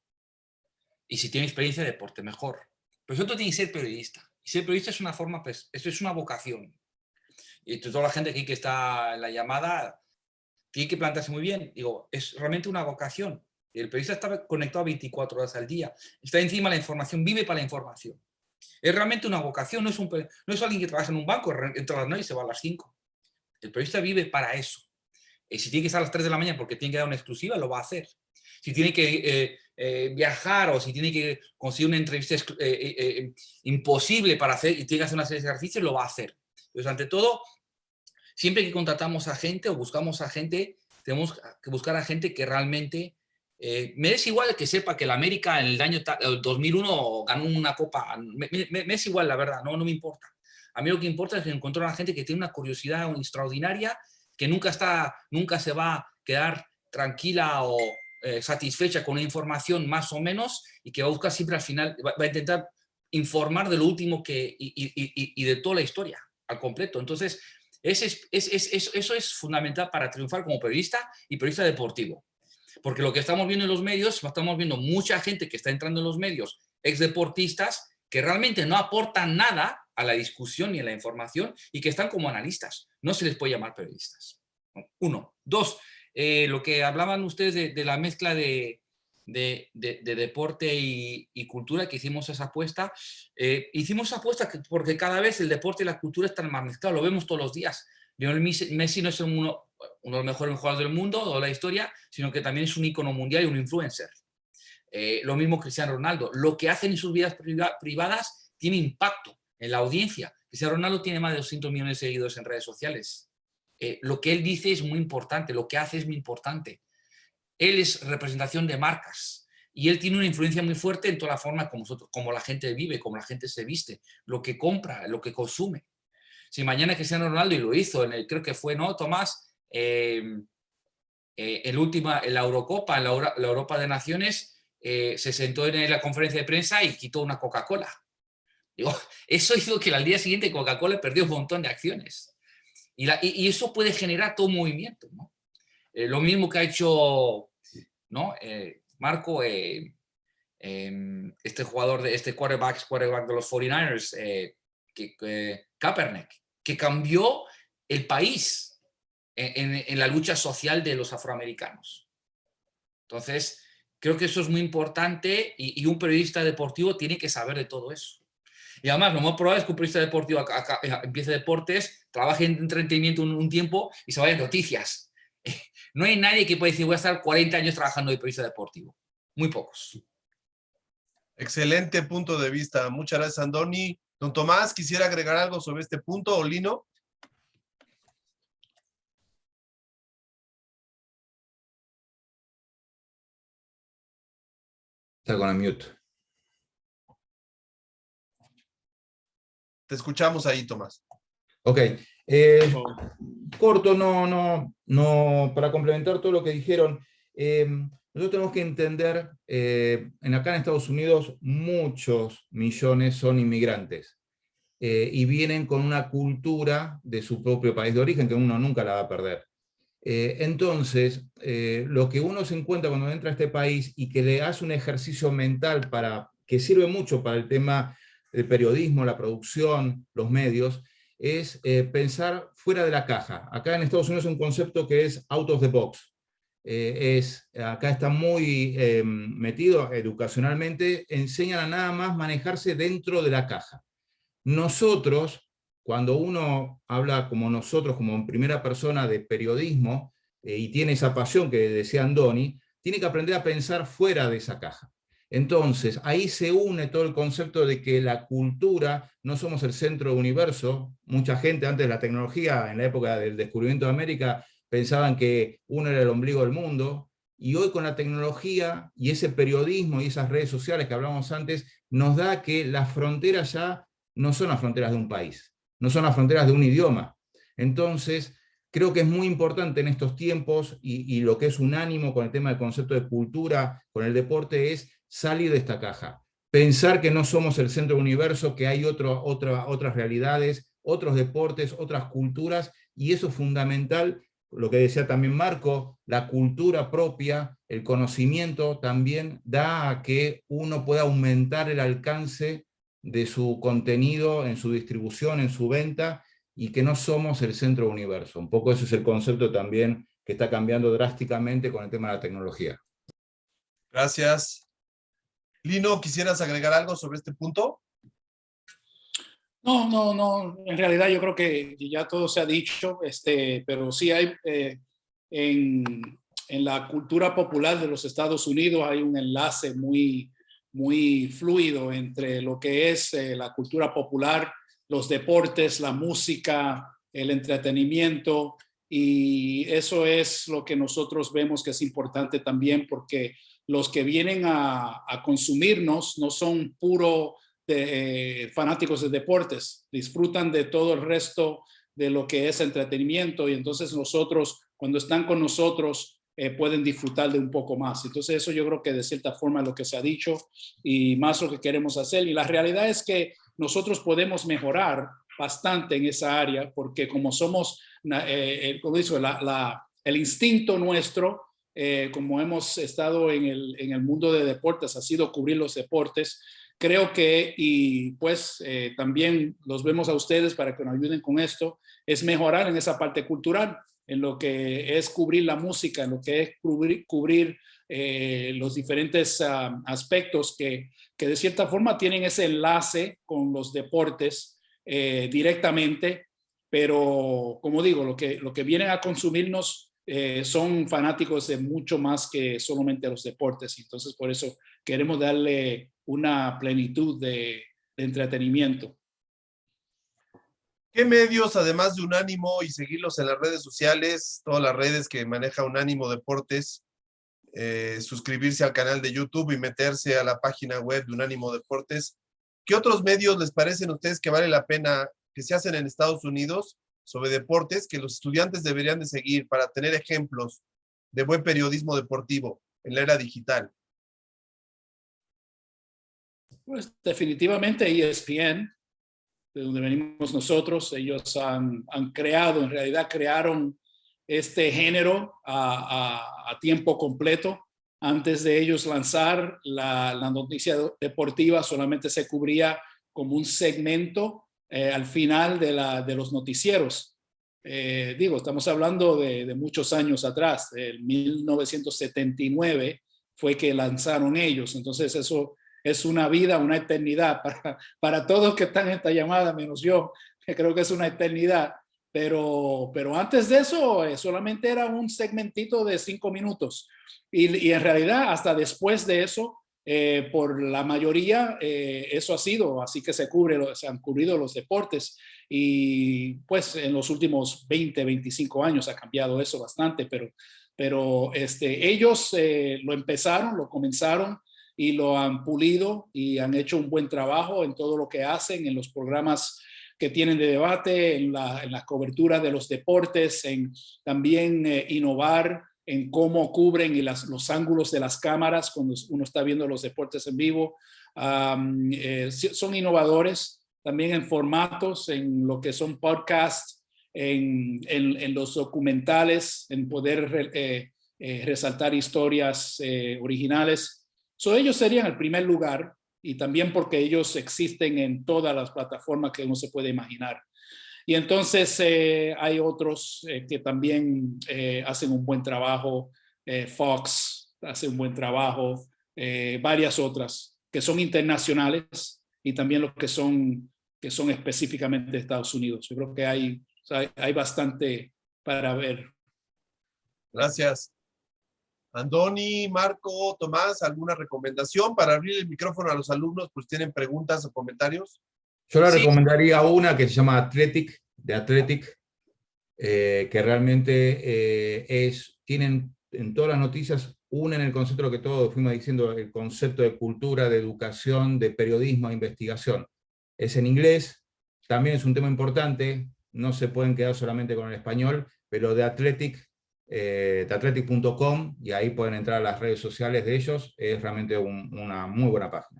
Y si tiene experiencia de deporte, mejor. Pero nosotros tiene que ser periodista. Y ser periodista es una forma, pues, esto es una vocación. Y toda la gente aquí que está en la llamada tiene que plantearse muy bien. Digo, es realmente una vocación. El periodista está conectado 24 horas al día. Está encima de la información, vive para la información. Es realmente una vocación, no es alguien que trabaja en un banco, entra a las 9 y se va a las 5. El periodista vive para eso. Si tiene que estar a las 3 de la mañana porque tiene que dar una exclusiva, lo va a hacer. Si tiene que viajar o si tiene que conseguir una entrevista imposible para hacer y tiene que hacer una serie de ejercicios, lo va a hacer. Entonces, ante todo, siempre que contratamos a gente o buscamos a gente, tenemos que buscar a gente que realmente me es igual que sepa que el América en el año 2001 ganó una copa. Me es igual, la verdad, no me importa. A mí lo que importa es encontrar a la gente que tiene una curiosidad extraordinaria, que nunca se va a quedar tranquila o satisfecha con una información más o menos, y que va a buscar siempre al final, va a intentar informar de lo último y de toda la historia al completo. Entonces, eso es fundamental para triunfar como periodista y periodista deportivo. Porque lo que estamos viendo en los medios, estamos viendo mucha gente que está entrando en los medios, exdeportistas, que realmente no aportan nada a la discusión ni a la información y que están como analistas. No se les puede llamar periodistas. Uno. Dos, lo que hablaban ustedes de la mezcla de deporte y cultura, que hicimos esa apuesta. Hicimos esa apuesta porque cada vez el deporte y la cultura están más mezclados, lo vemos todos los días. Lionel Messi no es uno de los mejores jugadores del mundo o de la historia, sino que también es un ícono mundial y un influencer. Lo mismo Cristiano Ronaldo. Lo que hacen en sus vidas privadas tiene impacto en la audiencia. Cristiano Ronaldo tiene más de 200 millones de seguidores en redes sociales. Lo que él dice es muy importante, lo que hace es muy importante. Él es representación de marcas y él tiene una influencia muy fuerte en toda la forma como la gente vive, como la gente se viste, lo que compra, lo que consume. Si mañana Cristiano Ronaldo, y lo hizo, creo que fue, ¿no, Tomás? En la Eurocopa, en la Europa de Naciones, se sentó en la conferencia de prensa y quitó una Coca-Cola. Digo, eso hizo que al día siguiente Coca-Cola perdió un montón de acciones. Y eso puede generar todo un movimiento, ¿no? Lo mismo que ha hecho, ¿no? Marco, este jugador, este quarterback de los 49ers, Kaepernick, que cambió el país en la lucha social de los afroamericanos. Entonces, creo que eso es muy importante y un periodista deportivo tiene que saber de todo eso. Y además, lo más probable es que un periodista deportivo empiece deportes, trabaje en entretenimiento un tiempo y se vaya a noticias. No hay nadie que pueda decir voy a estar 40 años trabajando de periodista deportivo. Muy pocos. Excelente punto de vista. Muchas gracias, Andoni. Don Tomás, ¿quisiera agregar algo sobre este punto, o Lino? Está con el mute. Te escuchamos ahí, Tomás. Ok. Corto, para complementar todo lo que dijeron, nosotros tenemos que entender, acá en Estados Unidos muchos millones son inmigrantes y vienen con una cultura de su propio país de origen que uno nunca la va a perder. Entonces, lo que uno se encuentra cuando entra a este país y que le hace un ejercicio mental que sirve mucho para el tema del periodismo, la producción, los medios, es pensar fuera de la caja. Acá en Estados Unidos es un concepto que es out of the box. Acá está muy metido educacionalmente, enseñan a nada más manejarse dentro de la caja. Nosotros, cuando uno habla como nosotros, como en primera persona de periodismo, y tiene esa pasión que decía Andoni, tiene que aprender a pensar fuera de esa caja. Entonces, ahí se une todo el concepto de que la cultura, no somos el centro del universo. Mucha gente antes de la tecnología, en la época del descubrimiento de América, pensaban que uno era el ombligo del mundo, y hoy con la tecnología y ese periodismo y esas redes sociales que hablábamos antes, nos da que las fronteras ya no son las fronteras de un país, no son las fronteras de un idioma. Entonces, creo que es muy importante en estos tiempos, y lo que es unánimo con el tema del concepto de cultura, con el deporte, es salir de esta caja. Pensar que no somos el centro del universo, que hay otras realidades, otros deportes, otras culturas, y eso es fundamental. Lo que decía también Marco, la cultura propia, el conocimiento también da a que uno pueda aumentar el alcance de su contenido en su distribución, en su venta, y que no somos el centro del universo. Un poco ese es el concepto también que está cambiando drásticamente con el tema de la tecnología. Gracias. Lino, ¿quisieras agregar algo sobre este punto? No. En realidad yo creo que ya todo se ha dicho, pero sí hay en la cultura popular de los Estados Unidos hay un enlace muy fluido entre lo que es la cultura popular, los deportes, la música, el entretenimiento, y eso es lo que nosotros vemos que es importante también, porque los que vienen a consumirnos no son puro fanáticos de deportes, disfrutan de todo el resto de lo que es entretenimiento, y entonces nosotros, cuando están con nosotros, pueden disfrutar de un poco más. Entonces eso yo creo que de cierta forma es lo que se ha dicho y más lo que queremos hacer, y la realidad es que nosotros podemos mejorar bastante en esa área, porque como somos, como digo, el instinto nuestro como hemos estado en el mundo de deportes, ha sido cubrir los deportes. Creo que, y pues también los vemos a ustedes para que nos ayuden con esto, es mejorar en esa parte cultural, en lo que es cubrir la música, en lo que es cubrir los diferentes aspectos que de cierta forma tienen ese enlace con los deportes directamente, pero como digo, lo que vienen a consumirnos son fanáticos de mucho más que solamente los deportes. Entonces, por eso queremos darle una plenitud de entretenimiento. ¿Qué medios, además de Unánimo y seguirlos en las redes sociales, todas las redes que maneja Unánimo Deportes, suscribirse al canal de YouTube y meterse a la página web de Unánimo Deportes, qué otros medios les parecen a ustedes que vale la pena que se hacen en Estados Unidos sobre deportes que los estudiantes deberían de seguir para tener ejemplos de buen periodismo deportivo en la era digital? Pues definitivamente ESPN, de donde venimos nosotros. Ellos han creado, en realidad crearon este género a tiempo completo. Antes de ellos lanzar la noticia deportiva, solamente se cubría como un segmento al final de los noticieros. Estamos hablando de muchos años atrás, en 1979 fue que lanzaron ellos. Entonces eso es una vida, una eternidad para todos que están en esta llamada, menos yo, que creo que es una eternidad. Pero antes de eso solamente era un segmentito de 5 minutos. Y en realidad hasta después de eso, por la mayoría, eso ha sido, así que se han cubrido los deportes. Y pues en los últimos 20, 25 años ha cambiado eso bastante, pero ellos lo comenzaron y lo han pulido y han hecho un buen trabajo en todo lo que hacen, en los programas que tienen de debate, en la cobertura de los deportes, en también innovar en cómo cubren y los ángulos de las cámaras cuando uno está viendo los deportes en vivo. Son innovadores también en formatos, en lo que son podcasts, en los documentales, en poder resaltar historias originales. Ellos serían el primer lugar, y también porque ellos existen en todas las plataformas que uno se puede imaginar. Y entonces hay otros que también hacen un buen trabajo. Fox hace un buen trabajo, varias otras que son internacionales y también los que son específicamente de Estados Unidos. Yo creo que hay bastante para ver. Gracias. Andoni, Marco, Tomás, ¿alguna recomendación para abrir el micrófono a los alumnos? Pues tienen preguntas o comentarios. Yo le Sí. recomendaría una que se llama Athletic, de Athletic, que realmente tienen en todas las noticias, unen el concepto de lo que todos fuimos diciendo, el concepto de cultura, de educación, de periodismo, de investigación. Es en inglés, también es un tema importante, no se pueden quedar solamente con el español, pero de athletic.com, y ahí pueden entrar a las redes sociales de ellos, es realmente una muy buena página.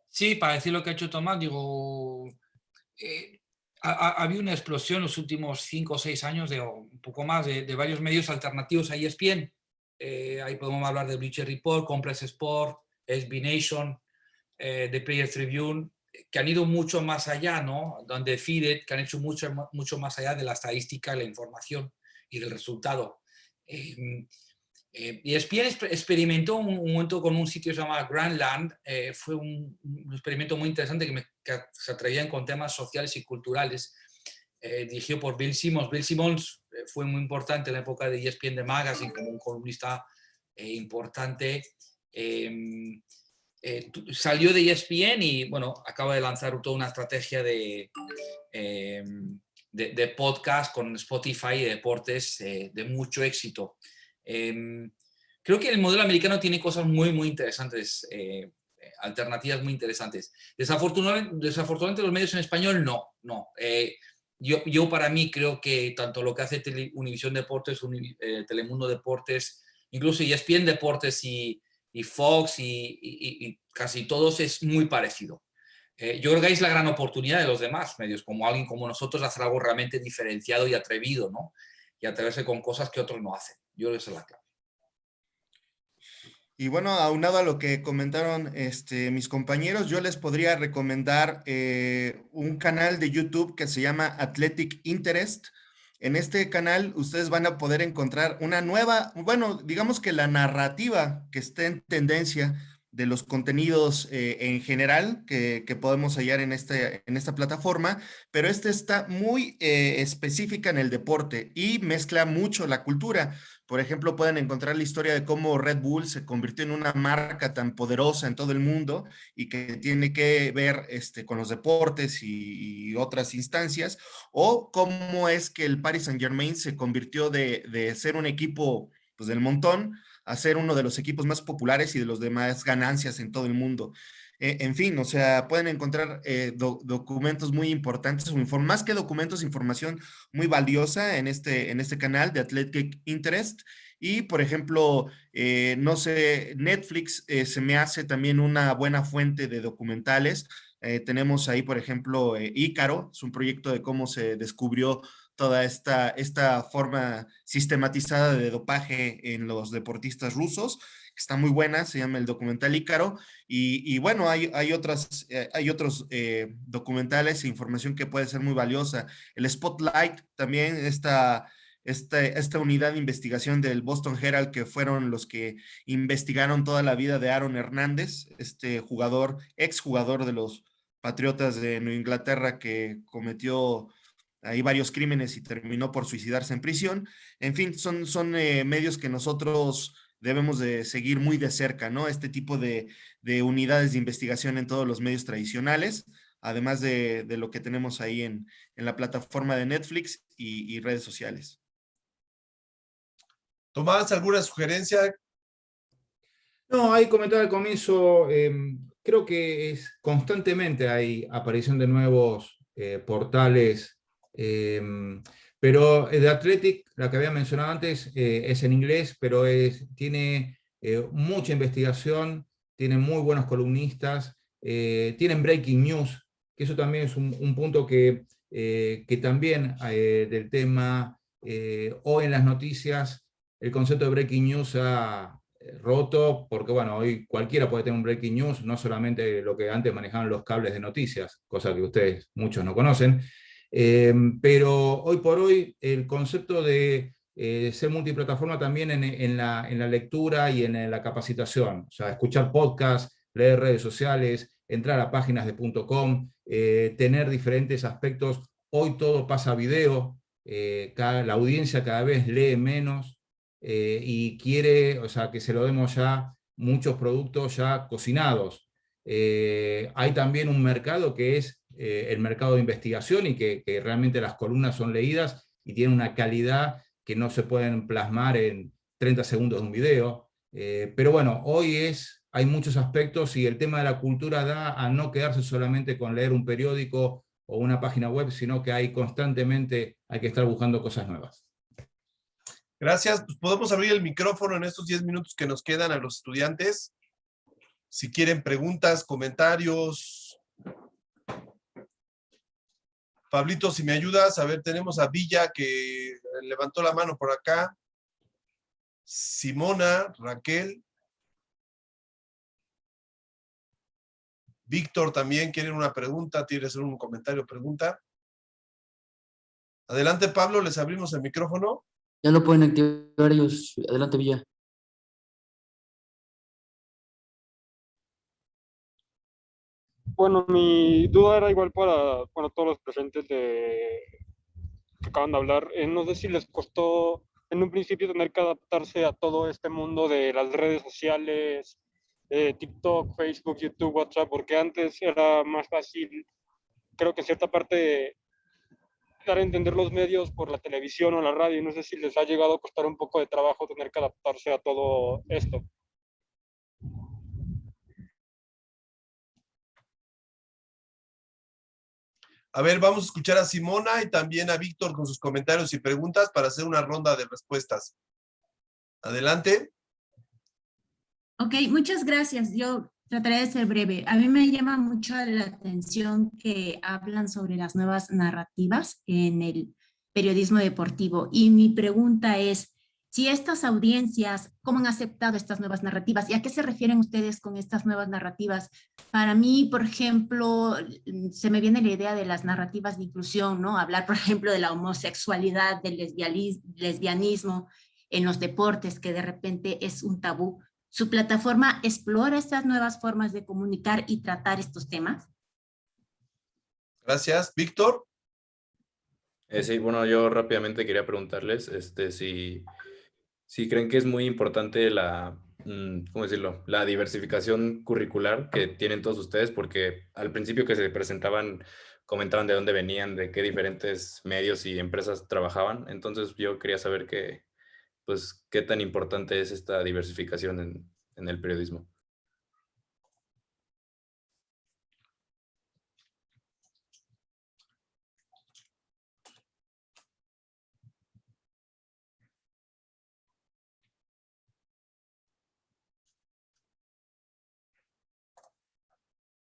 Sí, para decir lo que ha hecho Tomás, digo, ha habido una explosión en los últimos 5 o 6 años, un poco más, de varios medios alternativos a ESPN. Ahí podemos hablar de Bleacher Report, Complex Sport, SB Nation, The Players Tribune, que han ido mucho más allá, ¿no? Donde Feed, que han hecho mucho más allá de la estadística, la información y del resultado. ESPN experimentó un momento con un sitio que se llama Grandland. Fue un experimento muy interesante que se atrevían con temas sociales y culturales, dirigido por Bill Simmons. Bill Simmons fue muy importante en la época de ESPN The Magazine, como un columnista importante. Salió de ESPN y bueno, acaba de lanzar toda una estrategia de podcast con Spotify y deportes de mucho éxito. Creo que el modelo americano tiene cosas muy, muy interesantes, alternativas muy interesantes. Desafortunadamente los medios en español no. Yo para mí creo que tanto lo que hace Univisión Deportes, Telemundo Deportes, incluso ESPN Deportes y Fox y casi todos es muy parecido. Yo creo que ahí es la gran oportunidad de los demás medios, como alguien como nosotros, hacer algo realmente diferenciado y atrevido, ¿no? Y atreverse con cosas que otros no hacen. Yo creo que esa es la clave. Y bueno, aunado a lo que comentaron mis compañeros, yo les podría recomendar un canal de YouTube que se llama Athletic Interest. En este canal ustedes van a poder encontrar una nueva, bueno, digamos que la narrativa que está en tendencia de los contenidos en general que podemos hallar en esta plataforma, pero está muy específica en el deporte y mezcla mucho la cultura. Por ejemplo, pueden encontrar la historia de cómo Red Bull se convirtió en una marca tan poderosa en todo el mundo y que tiene que ver con los deportes y otras instancias, o cómo es que el Paris Saint-Germain se convirtió de ser un equipo pues, del montón a ser uno de los equipos más populares y de los demás ganancias en todo el mundo. En fin, o sea, pueden encontrar documentos muy importantes, o más que documentos, información muy valiosa en este canal de Athletic Interest. Y, por ejemplo, no sé, Netflix se me hace también una buena fuente de documentales. Tenemos ahí, por ejemplo, Ícaro, es un proyecto de cómo se descubrió toda esta forma sistematizada de dopaje en los deportistas rusos. Está muy buena, se llama el documental Ícaro. Y bueno, hay otros documentales e información que puede ser muy valiosa. El Spotlight también, esta unidad de investigación del Boston Herald, que fueron los que investigaron toda la vida de Aaron Hernández, exjugador de los Patriotas de Nueva Inglaterra, que cometió ahí varios crímenes y terminó por suicidarse en prisión. En fin, son medios que nosotros debemos de seguir muy de cerca, ¿no? Este tipo de unidades de investigación en todos los medios tradicionales, además de lo que tenemos ahí en la plataforma de Netflix y redes sociales. Tomás, ¿alguna sugerencia? No, ahí comentaba al comienzo, creo que constantemente hay aparición de nuevos portales, pero The Athletic, la que había mencionado antes, es en inglés, pero tiene mucha investigación, tiene muy buenos columnistas, tienen breaking news, que eso también es un punto que también del tema, hoy en las noticias, el concepto de breaking news ha roto, porque bueno, hoy cualquiera puede tener un breaking news, no solamente lo que antes manejaban los cables de noticias, cosa que ustedes muchos no conocen, pero hoy por hoy el concepto de ser multiplataforma también en la lectura y en la capacitación, o sea, escuchar podcasts, leer redes sociales, entrar a páginas de .com, tener diferentes aspectos. Hoy todo pasa a video, la audiencia cada vez lee menos, y quiere, o sea, que se lo demos ya muchos productos ya cocinados. Hay también un mercado que es el mercado de investigación y que realmente las columnas son leídas y tienen una calidad que no se pueden plasmar en 30 segundos de un video. Pero bueno, hoy hay muchos aspectos y el tema de la cultura da a no quedarse solamente con leer un periódico o una página web, sino que hay que estar buscando cosas nuevas. Gracias. Pues podemos abrir el micrófono en estos 10 minutos que nos quedan a los estudiantes. Si quieren preguntas, comentarios. Pablito, si me ayudas, a ver, tenemos a Villa que levantó la mano por acá. Simona, Raquel. Víctor también quiere una pregunta, quiere hacer un comentario, pregunta. Adelante, Pablo, les abrimos el micrófono. Ya lo pueden activar ellos. Adelante, Villa. Bueno, mi duda era igual para todos los presentes que acaban de hablar. No sé si les costó en un principio tener que adaptarse a todo este mundo de las redes sociales, TikTok, Facebook, YouTube, WhatsApp, porque antes era más fácil, creo que en cierta parte, dar a entender los medios por la televisión o la radio. No sé si les ha llegado a costar un poco de trabajo tener que adaptarse a todo esto. A ver, vamos a escuchar a Simona y también a Víctor con sus comentarios y preguntas para hacer una ronda de respuestas. Adelante. Ok, muchas gracias. Yo trataré de ser breve. A mí me llama mucho la atención que hablan sobre las nuevas narrativas en el periodismo deportivo. Y mi pregunta es, si estas audiencias, cómo han aceptado estas nuevas narrativas y a qué se refieren ustedes con estas nuevas narrativas. Para mí, por ejemplo, se me viene la idea de las narrativas de inclusión, ¿no? Hablar, por ejemplo, de la homosexualidad, del lesbianismo en los deportes, que de repente es un tabú. ¿Su plataforma explora estas nuevas formas de comunicar y tratar estos temas? Gracias. Víctor. Sí, bueno, yo rápidamente quería preguntarles si creen que es muy importante la, ¿cómo decirlo? La diversificación curricular que tienen todos ustedes, porque al principio que se presentaban, comentaban de dónde venían, de qué diferentes medios y empresas trabajaban. Entonces yo quería saber pues, qué tan importante es esta diversificación en el periodismo.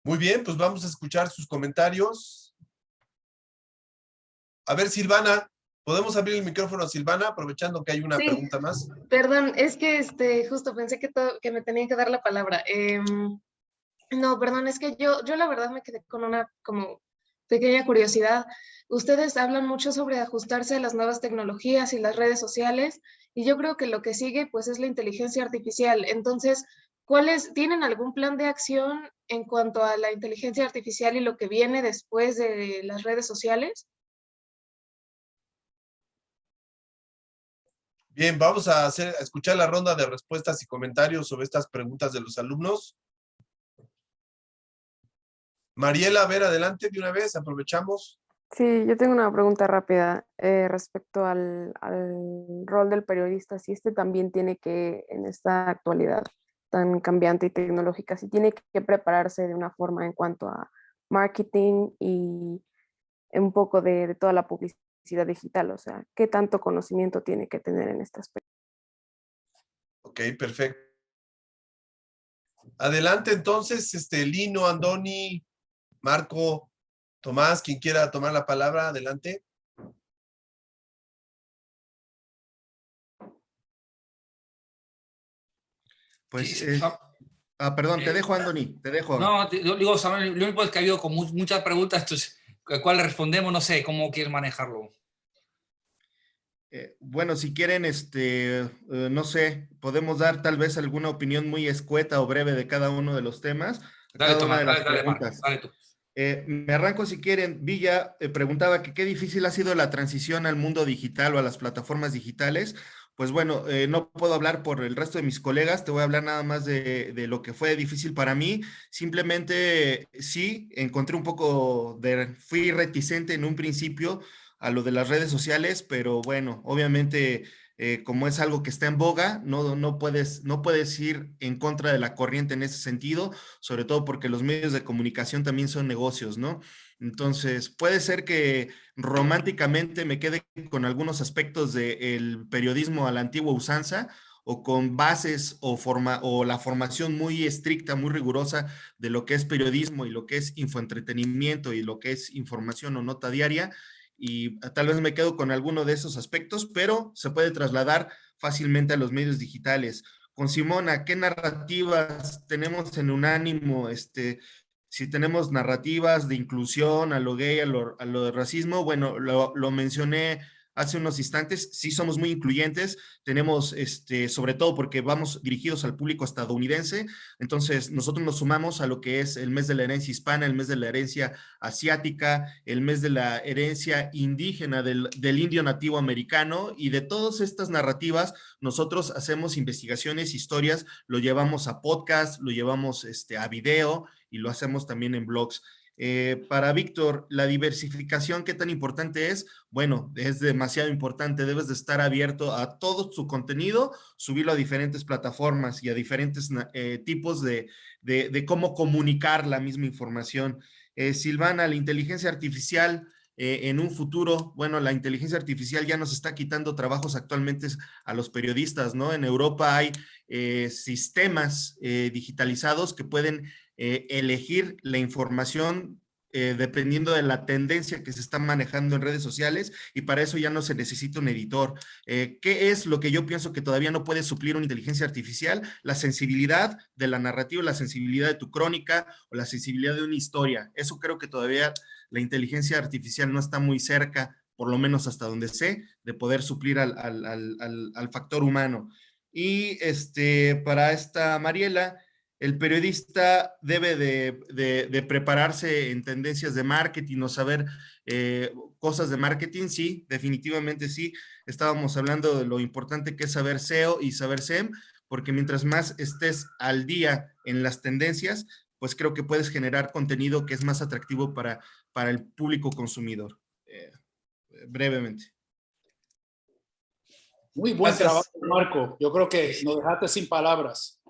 Muy bien, pues vamos a escuchar sus comentarios. A ver, Silvana, ¿podemos abrir el micrófono a Silvana, aprovechando que hay una pregunta más? Perdón, es que justo pensé que me tenían que dar la palabra. No, perdón, es que yo la verdad me quedé con una como pequeña curiosidad. Ustedes hablan mucho sobre ajustarse a las nuevas tecnologías y las redes sociales, y yo creo que lo que sigue pues es la inteligencia artificial. Entonces, ¿tienen algún plan de acción en cuanto a la inteligencia artificial y lo que viene después de las redes sociales? Bien, vamos a escuchar la ronda de respuestas y comentarios sobre estas preguntas de los alumnos. Mariela, a ver, adelante de una vez, aprovechamos. Sí, yo tengo una pregunta rápida respecto al rol del periodista, si este también tiene que, en esta actualidad tan cambiante y tecnológica, si tiene que prepararse de una forma en cuanto a marketing y un poco de toda la publicidad digital, o sea, ¿qué tanto conocimiento tiene que tener en este aspecto? Ok, perfecto. Adelante entonces, Lino, Andoni, Marco, Tomás, quien quiera tomar la palabra, adelante. Pues, Sí, perdón, te dejo, Andoni, te dejo. No, digo, Samuel, lo único es que ha habido con muchas preguntas, entonces, ¿cuál respondemos? No sé, ¿cómo quieres manejarlo? Bueno, si quieren, no sé, podemos dar tal vez alguna opinión muy escueta o breve de cada uno de los temas, Dale, cada una Tomás, de las dale, Marco, preguntas. dale tú. Me arranco si quieren. Villa preguntaba que qué difícil ha sido la transición al mundo digital o a las plataformas digitales. Pues bueno, no puedo hablar por el resto de mis colegas, te voy a hablar nada más de lo que fue difícil para mí. Simplemente sí, encontré un poco fui reticente en un principio a lo de las redes sociales, pero bueno, obviamente como es algo que está en boga, no puedes ir en contra de la corriente en ese sentido, sobre todo porque los medios de comunicación también son negocios, ¿no? Entonces, puede ser que románticamente me quede con algunos aspectos del periodismo a la antigua usanza, o con bases o la formación muy estricta, muy rigurosa de lo que es periodismo y lo que es infoentretenimiento y lo que es información o nota diaria, y tal vez me quedo con alguno de esos aspectos, pero se puede trasladar fácilmente a los medios digitales. Con Simona, ¿qué narrativas tenemos en Unánimo? Si tenemos narrativas de inclusión, a lo gay, a lo de racismo, bueno, lo mencioné hace unos instantes, sí somos muy incluyentes, tenemos, sobre todo porque vamos dirigidos al público estadounidense, entonces nosotros nos sumamos a lo que es el mes de la herencia hispana, el mes de la herencia asiática, el mes de la herencia indígena del indio nativo americano, y de todas estas narrativas nosotros hacemos investigaciones, historias, lo llevamos a podcast, lo llevamos a video y lo hacemos también en blogs. Para Víctor, la diversificación, ¿qué tan importante es? Bueno, es demasiado importante, debes de estar abierto a todo su contenido, subirlo a diferentes plataformas y a diferentes tipos de cómo comunicar la misma información. Silvana, la inteligencia artificial en un futuro, bueno, la inteligencia artificial ya nos está quitando trabajos actualmente a los periodistas, ¿no? En Europa hay sistemas digitalizados que pueden elegir la información dependiendo de la tendencia que se está manejando en redes sociales, y para eso ya no se necesita un editor. ¿Qué es lo que yo pienso que todavía no puede suplir una inteligencia artificial? La sensibilidad de la narrativa, la sensibilidad de tu crónica o la sensibilidad de una historia. Eso creo que todavía la inteligencia artificial no está muy cerca, por lo menos hasta donde sé, de poder suplir al factor humano. Y para esta Mariela, el periodista debe de prepararse en tendencias de marketing o saber cosas de marketing. Sí, definitivamente sí. Estábamos hablando de lo importante que es saber SEO y saber SEM, porque mientras más estés al día en las tendencias, pues creo que puedes generar contenido que es más atractivo para el público consumidor. Brevemente. Muy buen Gracias. trabajo, Marco. Yo creo que nos dejaste sin palabras.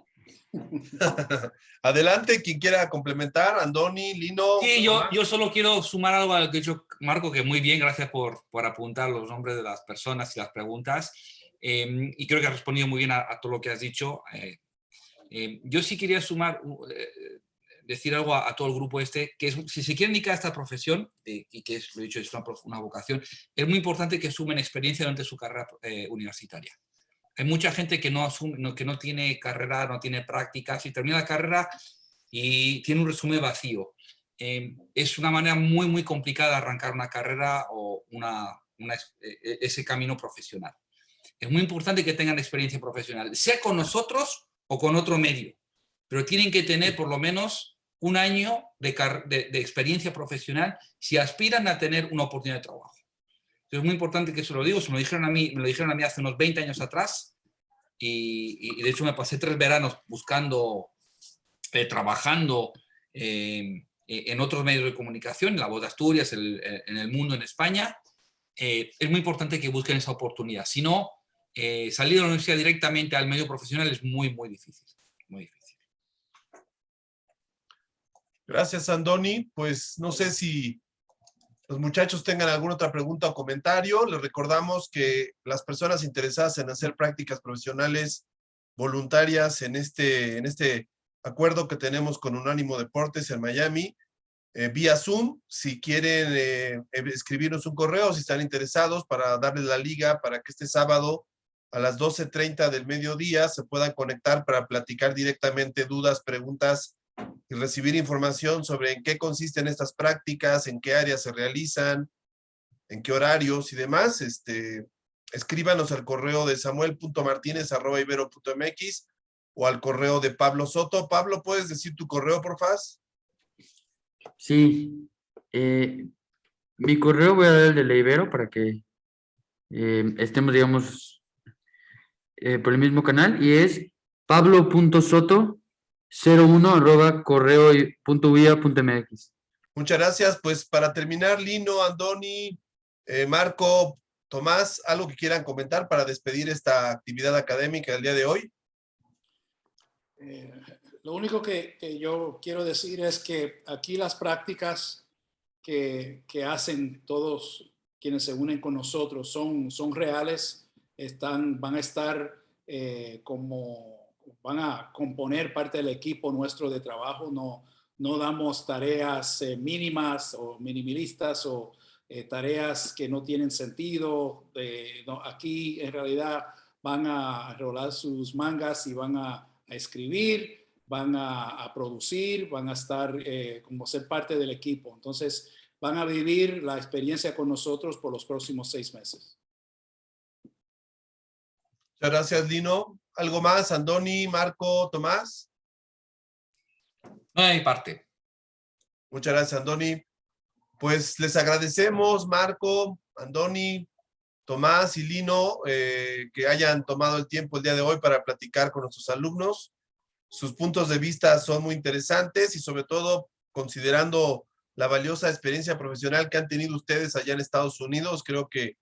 Adelante, quien quiera complementar, Andoni, Lino. Sí, yo solo quiero sumar algo a lo que ha dicho Marco, que muy bien, gracias por apuntar los nombres de las personas y las preguntas. Y creo que has respondido muy bien a todo lo que has dicho. Yo sí quería sumar, decir algo a todo el grupo que es, si se quiere dedicar a esta profesión, y que lo he dicho, es una vocación, es muy importante que sumen experiencia durante su carrera universitaria. Hay mucha gente que no tiene carrera, no tiene prácticas y termina la carrera y tiene un resumen vacío. Es una manera muy, muy complicada de arrancar una carrera o ese camino profesional. Es muy importante que tengan experiencia profesional, sea con nosotros o con otro medio, pero tienen que tener por lo menos un año de experiencia profesional si aspiran a tener una oportunidad de trabajo. Es muy importante que se lo digo, me lo dijeron a mí hace unos 20 años atrás y de hecho me pasé 3 veranos buscando, trabajando en otros medios de comunicación, en La Voz de Asturias, en El Mundo, en España. Es muy importante que busquen esa oportunidad. Si no, salir de la universidad directamente al medio profesional es muy, muy difícil. Muy difícil. Gracias, Andoni. Pues no sé si los muchachos tengan alguna otra pregunta o comentario. Les recordamos que las personas interesadas en hacer prácticas profesionales voluntarias en este acuerdo que tenemos con Unánimo Deportes en Miami, vía Zoom, si quieren escribirnos un correo, si están interesados, para darles la liga para que este sábado a las 12:30 del mediodía se puedan conectar para platicar directamente dudas, preguntas y recibir información sobre en qué consisten estas prácticas, en qué áreas se realizan, en qué horarios y demás. Escríbanos al correo de samuel.martinez@ibero.mx o al correo de Pablo Soto. Pablo, ¿puedes decir tu correo, por favor? Sí. Mi correo voy a dar el de la Ibero para que estemos, digamos, por el mismo canal, y es pablo.soto01@correo.via.mx. Muchas gracias. Pues para terminar, Lino, Andoni, Marco, Tomás, ¿algo que quieran comentar para despedir esta actividad académica del día de hoy? Lo único que yo quiero decir es que aquí las prácticas que hacen todos quienes se unen con nosotros son reales, van a estar van a componer parte del equipo nuestro de trabajo. No damos tareas mínimas o minimalistas o tareas que no tienen sentido. Aquí en realidad van a rolar sus mangas y van a escribir, van a producir, van a estar como ser parte del equipo. Entonces van a vivir la experiencia con nosotros por los próximos 6 meses. Muchas gracias, Lino. ¿Algo más, Andoni, Marco, Tomás? No hay parte. Muchas gracias, Andoni. Pues les agradecemos, Marco, Andoni, Tomás y Lino, que hayan tomado el tiempo el día de hoy para platicar con nuestros alumnos. Sus puntos de vista son muy interesantes y sobre todo considerando la valiosa experiencia profesional que han tenido ustedes allá en Estados Unidos, creo que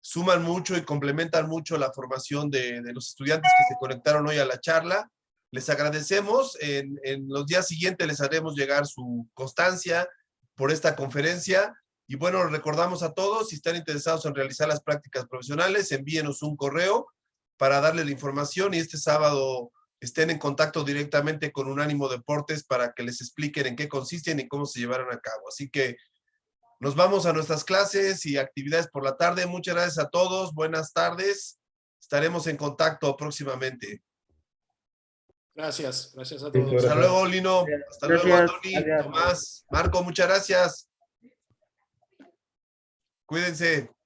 suman mucho y complementan mucho la formación de los estudiantes que se conectaron hoy a la charla. Les agradecemos. En los días siguientes les haremos llegar su constancia por esta conferencia. Y bueno, recordamos a todos, si están interesados en realizar las prácticas profesionales, envíenos un correo para darle la información y este sábado estén en contacto directamente con Unánimo Deportes para que les expliquen en qué consisten y cómo se llevaron a cabo. Así que nos vamos a nuestras clases y actividades por la tarde. Muchas gracias a todos. Buenas tardes. Estaremos en contacto próximamente. Gracias a Listo, todos. gracias. Hasta luego, Lino. Hasta luego, Gracias. Tony, Gracias. Tomás, Marco, muchas gracias. Cuídense.